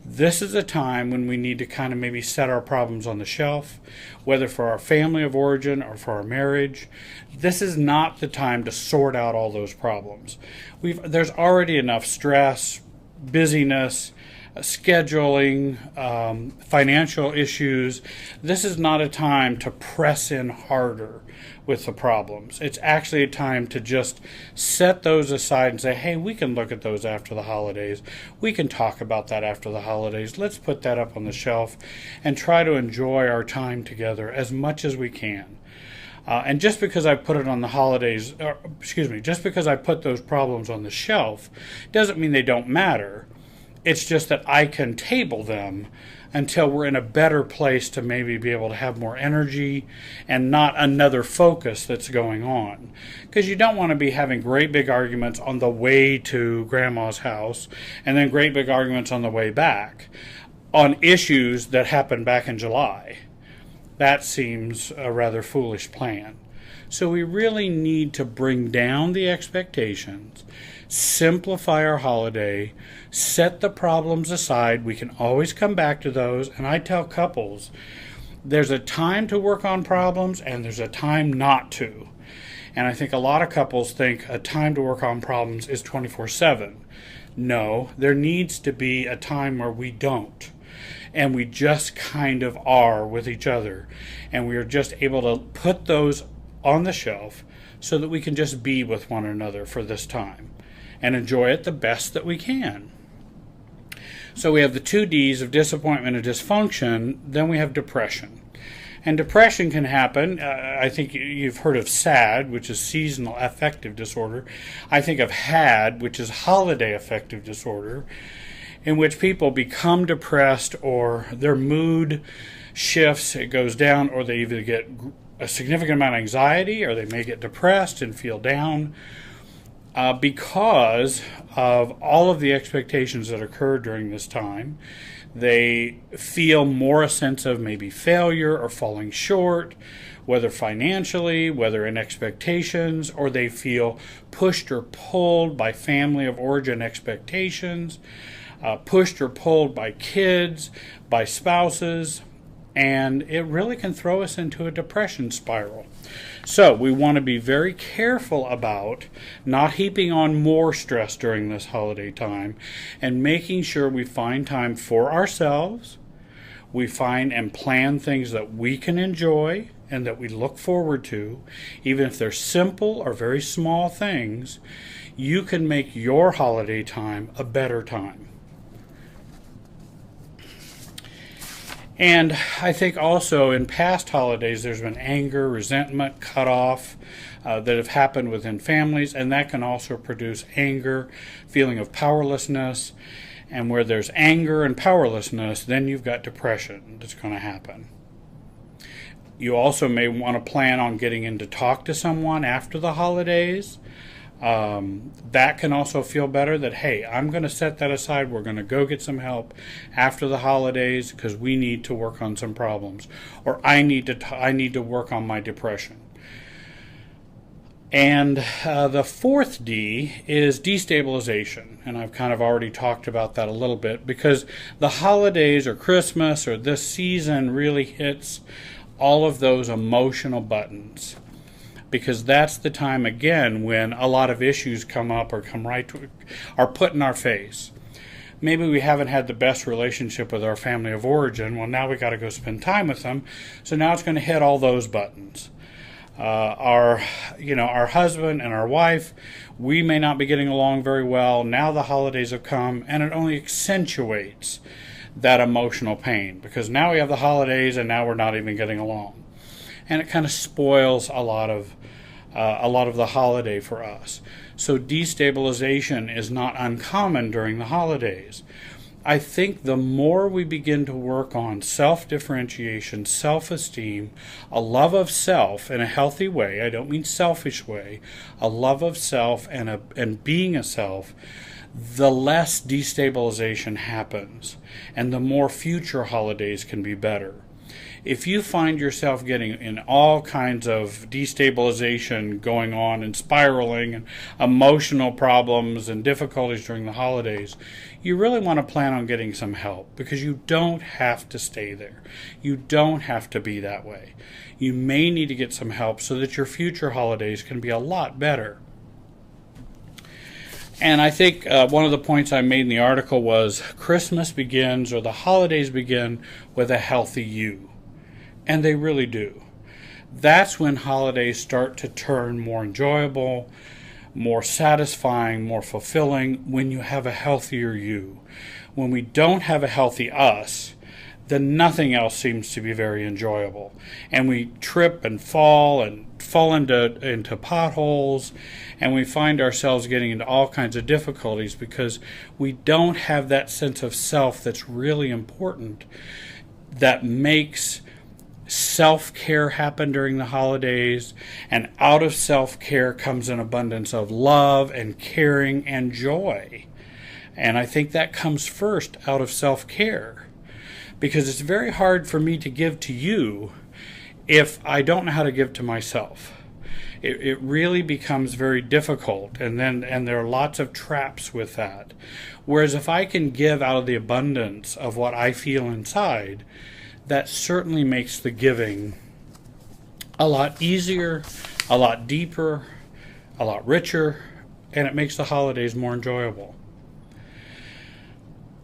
this is a time when we need to kind of maybe set our problems on the shelf, whether for our family of origin or for our marriage. This is not the time to sort out all those problems. There's already enough stress, busyness, scheduling, financial issues. This is not a time to press in harder with the problems. It's actually a time to just set those aside and say, hey, we can look at those after the holidays. We can talk about that after the holidays. Let's put that up on the shelf and try to enjoy our time together as much as we can. And just because I put it on the holidays, just because I put those problems on the shelf doesn't mean they don't matter. It's just that I can table them until we're in a better place to maybe be able to have more energy and not another focus that's going on. Because you don't want to be having great big arguments on the way to grandma's house and then great big arguments on the way back on issues that happened back in July. That seems a rather foolish plan. So we really need to bring down the expectations, simplify our holiday, set the problems aside. We can always come back to those. And I tell couples, there's a time to work on problems and there's a time not to. And I think a lot of couples think a time to work on problems is 24/7. No, there needs to be a time where we don't. And we just kind of are with each other. And we are just able to put those on the shelf so that we can just be with one another for this time and enjoy it the best that we can. So we have the 2 Ds of disappointment and dysfunction. Then we have depression. And depression can happen. I think you've heard of SAD, which is seasonal affective disorder. I think of HAD, which is holiday affective disorder, in which people become depressed or their mood shifts, it goes down, or they either get a significant amount of anxiety or they may get depressed and feel down because of all of the expectations that occur during this time. They feel more a sense of maybe failure or falling short whether financially, whether in expectations, or they feel pushed or pulled by family of origin expectations, pushed or pulled by kids, by spouses, and it really can throw us into a depression spiral. So we want to be very careful about not heaping on more stress during this holiday time and making sure we find time for ourselves. We find and plan things that we can enjoy and that we look forward to, even if they're simple or very small things. You can make your holiday time a better time. And I think also in past holidays there's been anger, resentment, cutoff that have happened within families, and that can also produce anger, feeling of powerlessness. And where there's anger and powerlessness, then you've got depression that's going to happen. You also may want to plan on getting in to talk to someone after the holidays. That can also feel better, that, hey, I'm going to set that aside. We're going to go get some help after the holidays because we need to work on some problems. Or I need to work on my depression. And the fourth D is destabilization. And I've kind of already talked about that a little bit, because the holidays or Christmas or this season really hits all of those emotional buttons. Because that's the time, again, when a lot of issues come up or are put in our face. Maybe we haven't had the best relationship with our family of origin. Well, now we got to go spend time with them. So now it's going to hit all those buttons. Our husband and our wife, we may not be getting along very well. Now the holidays have come, and it only accentuates that emotional pain, because now we have the holidays and now we're not even getting along. And it kind of spoils a lot of the holiday for us. So destabilization is not uncommon during the holidays. I think the more we begin to work on self-differentiation, self-esteem, a love of self in a healthy way, I don't mean selfish way, a love of self and being a self, the less destabilization happens, and the more future holidays can be better. If you find yourself getting in all kinds of destabilization going on and spiraling and emotional problems and difficulties during the holidays, you really want to plan on getting some help, because you don't have to stay there. You don't have to be that way. You may need to get some help so that your future holidays can be a lot better. And I think one of the points I made in the article was Christmas begins, or the holidays begin, with a healthy you. And they really do. That's when holidays start to turn more enjoyable, more satisfying, more fulfilling, when you have a healthier you. When we don't have a healthy us, then nothing else seems to be very enjoyable. And we trip and fall into potholes, and we find ourselves getting into all kinds of difficulties because we don't have that sense of self that's really important, that makes self-care happen during the holidays. And out of self-care comes an abundance of love and caring and joy. And I think that comes first out of self-care, because it's very hard for me to give to you if I don't know how to give to myself. It really becomes very difficult, and there are lots of traps with that. Whereas if I can give out of the abundance of what I feel inside, that certainly makes the giving a lot easier, a lot deeper, a lot richer, and it makes the holidays more enjoyable.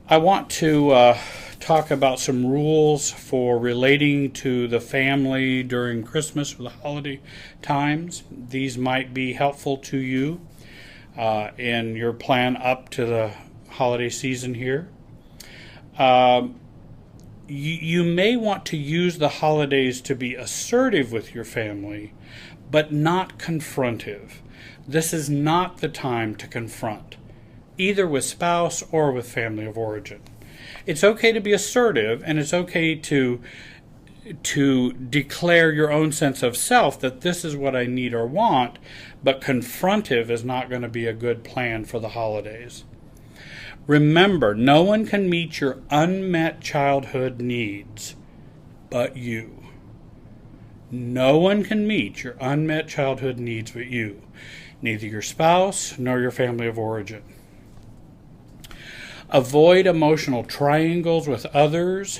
I want to talk about some rules for relating to the family during Christmas or the holiday times. These might be helpful to you in your plan up to the holiday season here. You may want to use the holidays to be assertive with your family, but not confrontive. This is not the time to confront, either with spouse or with family of origin. It's okay to be assertive, and it's okay to declare your own sense of self that this is what I need or want, but confrontive is not going to be a good plan for the holidays. Remember, no one can meet your unmet childhood needs but you. No one can meet your unmet childhood needs but you, neither your spouse nor your family of origin. Avoid emotional triangles with others.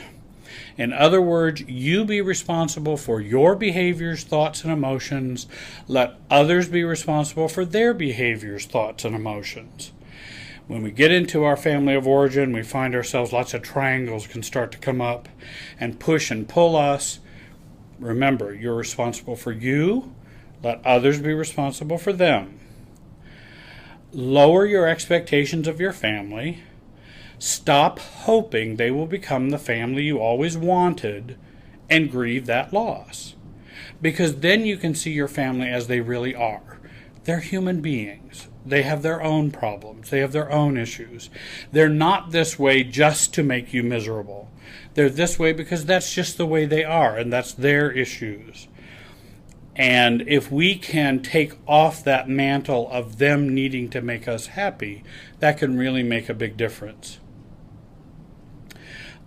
In other words, you be responsible for your behaviors, thoughts, and emotions. Let others be responsible for their behaviors, thoughts, and emotions. When we get into our family of origin, we find ourselves lots of triangles can start to come up and push and pull us. Remember, you're responsible for you. Let others be responsible for them. Lower your expectations of your family. Stop hoping they will become the family you always wanted and grieve that loss. Because then you can see your family as they really are. They're human beings. They have their own problems. They have their own issues. They're not this way just to make you miserable. They're this way because that's just the way they are, and that's their issues. And if we can take off that mantle of them needing to make us happy, that can really make a big difference.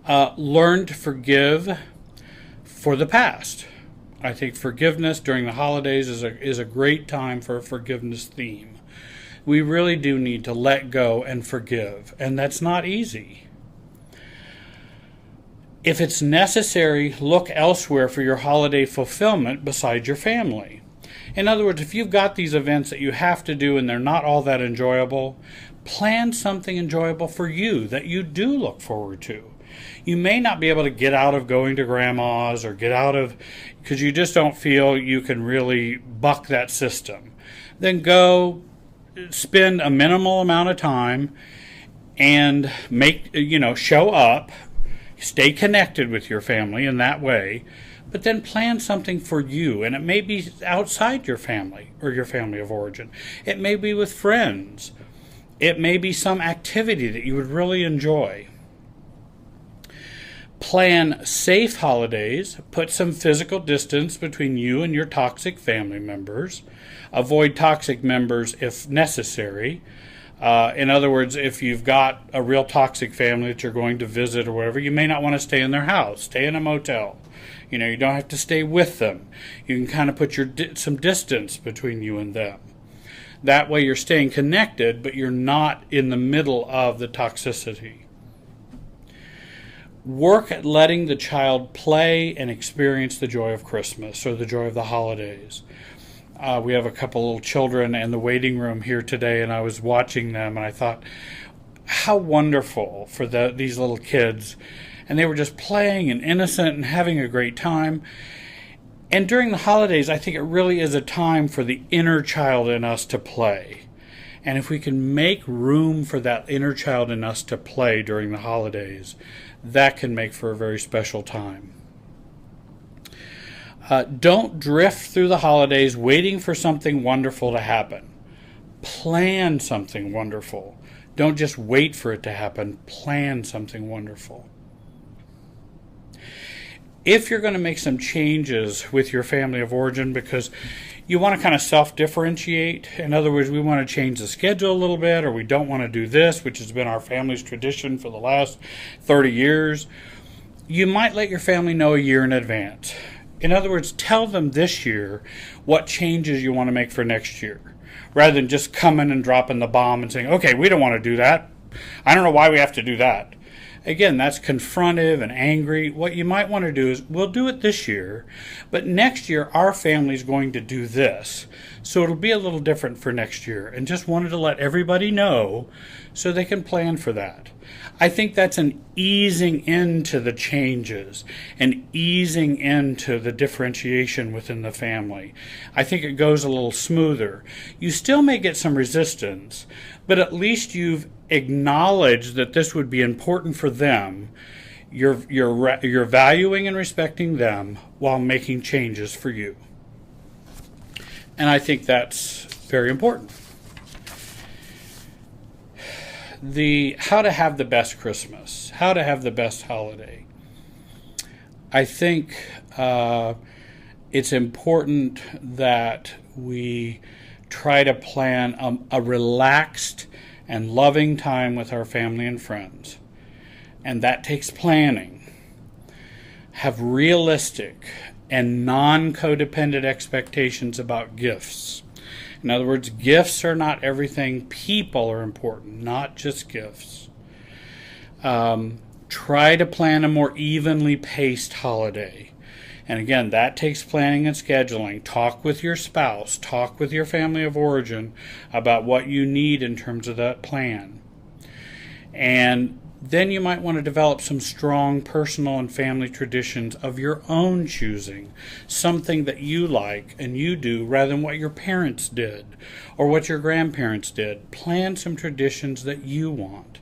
Learn to forgive for the past. I think forgiveness during the holidays is a great time for a forgiveness theme. We really do need to let go and forgive, and that's not easy. If it's necessary, look elsewhere for your holiday fulfillment besides your family. In other words, if you've got these events that you have to do and they're not all that enjoyable, plan something enjoyable for you that you do look forward to. You may not be able to get out of going to grandma's or get out of, because you just don't feel you can really buck that system. Then go spend a minimal amount of time and show up, stay connected with your family in that way, but then plan something for you. And it may be outside your family or your family of origin. It may be with friends. It may be some activity that you would really enjoy. Plan safe holidays. Put some physical distance between you and your toxic family members. Avoid toxic members if necessary. In other words, if you've got a real toxic family that you're going to visit or whatever, you may not want to stay in their house. Stay in a motel. You don't have to stay with them. You can kind of put some distance between you and them. That way you're staying connected, but you're not in the middle of the toxicity. Work at letting the child play and experience the joy of Christmas or the joy of the holidays. We have a couple little children in the waiting room here today, and I was watching them, and I thought, how wonderful for these little kids. And they were just playing and innocent and having a great time. And during the holidays, I think it really is a time for the inner child in us to play. And if we can make room for that inner child in us to play during the holidays, that can make for a very special time. Don't drift through the holidays waiting for something wonderful to happen. Plan something wonderful. Don't just wait for it to happen. Plan something wonderful. If you're going to make some changes with your family of origin because you want to kind of self-differentiate, in other words, we want to change the schedule a little bit, or we don't want to do this, which has been our family's tradition for the last 30 years, you might let your family know a year in advance. In other words, tell them this year what changes you want to make for next year, rather than just coming and dropping the bomb and saying, okay, we don't want to do that. I don't know why we have to do that. Again, that's confrontive and angry. What you might want to do is, we'll do it this year, but next year our family's going to do this. So it'll be a little different for next year. And just wanted to let everybody know so they can plan for that. I think that's an easing into the changes and easing into the differentiation within the family. I think it goes a little smoother. You still may get some resistance, but at least you've acknowledged that this would be important for them. You're valuing and respecting them while making changes for you. And I think that's very important. How to have the best Christmas, how to have the best holiday. I think it's important that we try to plan a relaxed and loving time with our family and friends. And that takes planning. Have realistic and non-codependent expectations about gifts. In other words, gifts are not everything. People are important, not just gifts. Try to plan a more evenly paced holiday. And again, that takes planning and scheduling. Talk with your spouse, talk with your family of origin about what you need in terms of that plan. And then you might want to develop some strong personal and family traditions of your own choosing, something that you like and you do rather than what your parents did or what your grandparents did. Plan some traditions that you want.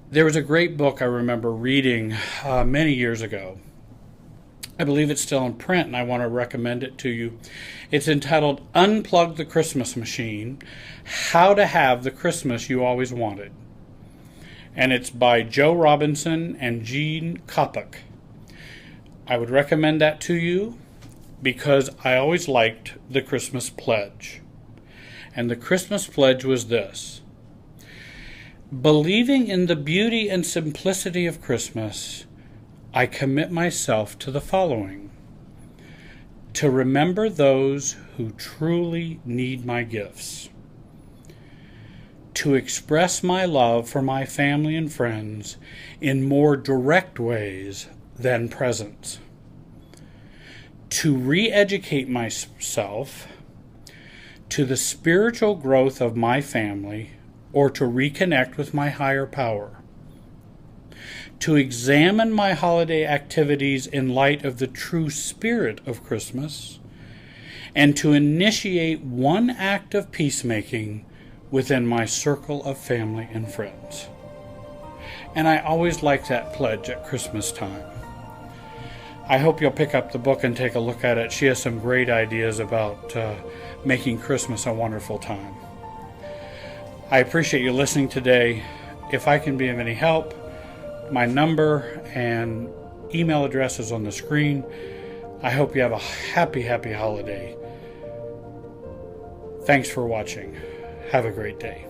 There was a great book I remember reading many years ago. I believe it's still in print, and I want to recommend it to you. It's entitled Unplug the Christmas Machine, How to Have the Christmas You Always Wanted. And it's by Joe Robinson and Gene Koppak. I would recommend that to you because I always liked the Christmas pledge. And the Christmas pledge was this: believing in the beauty and simplicity of Christmas, I commit myself to the following: to remember those who truly need my gifts, to express my love for my family and friends in more direct ways than presents, to re-educate myself to the spiritual growth of my family or to reconnect with my higher power, to examine my holiday activities in light of the true spirit of Christmas, and to initiate one act of peacemaking within my circle of family and friends. And I always like that pledge at Christmas time. I hope you'll pick up the book and take a look at it. She has some great ideas about making Christmas a wonderful time. I appreciate you listening today. If I can be of any help, my number and email address is on the screen. I hope you have a happy holiday. Thanks for watching. Have a great day.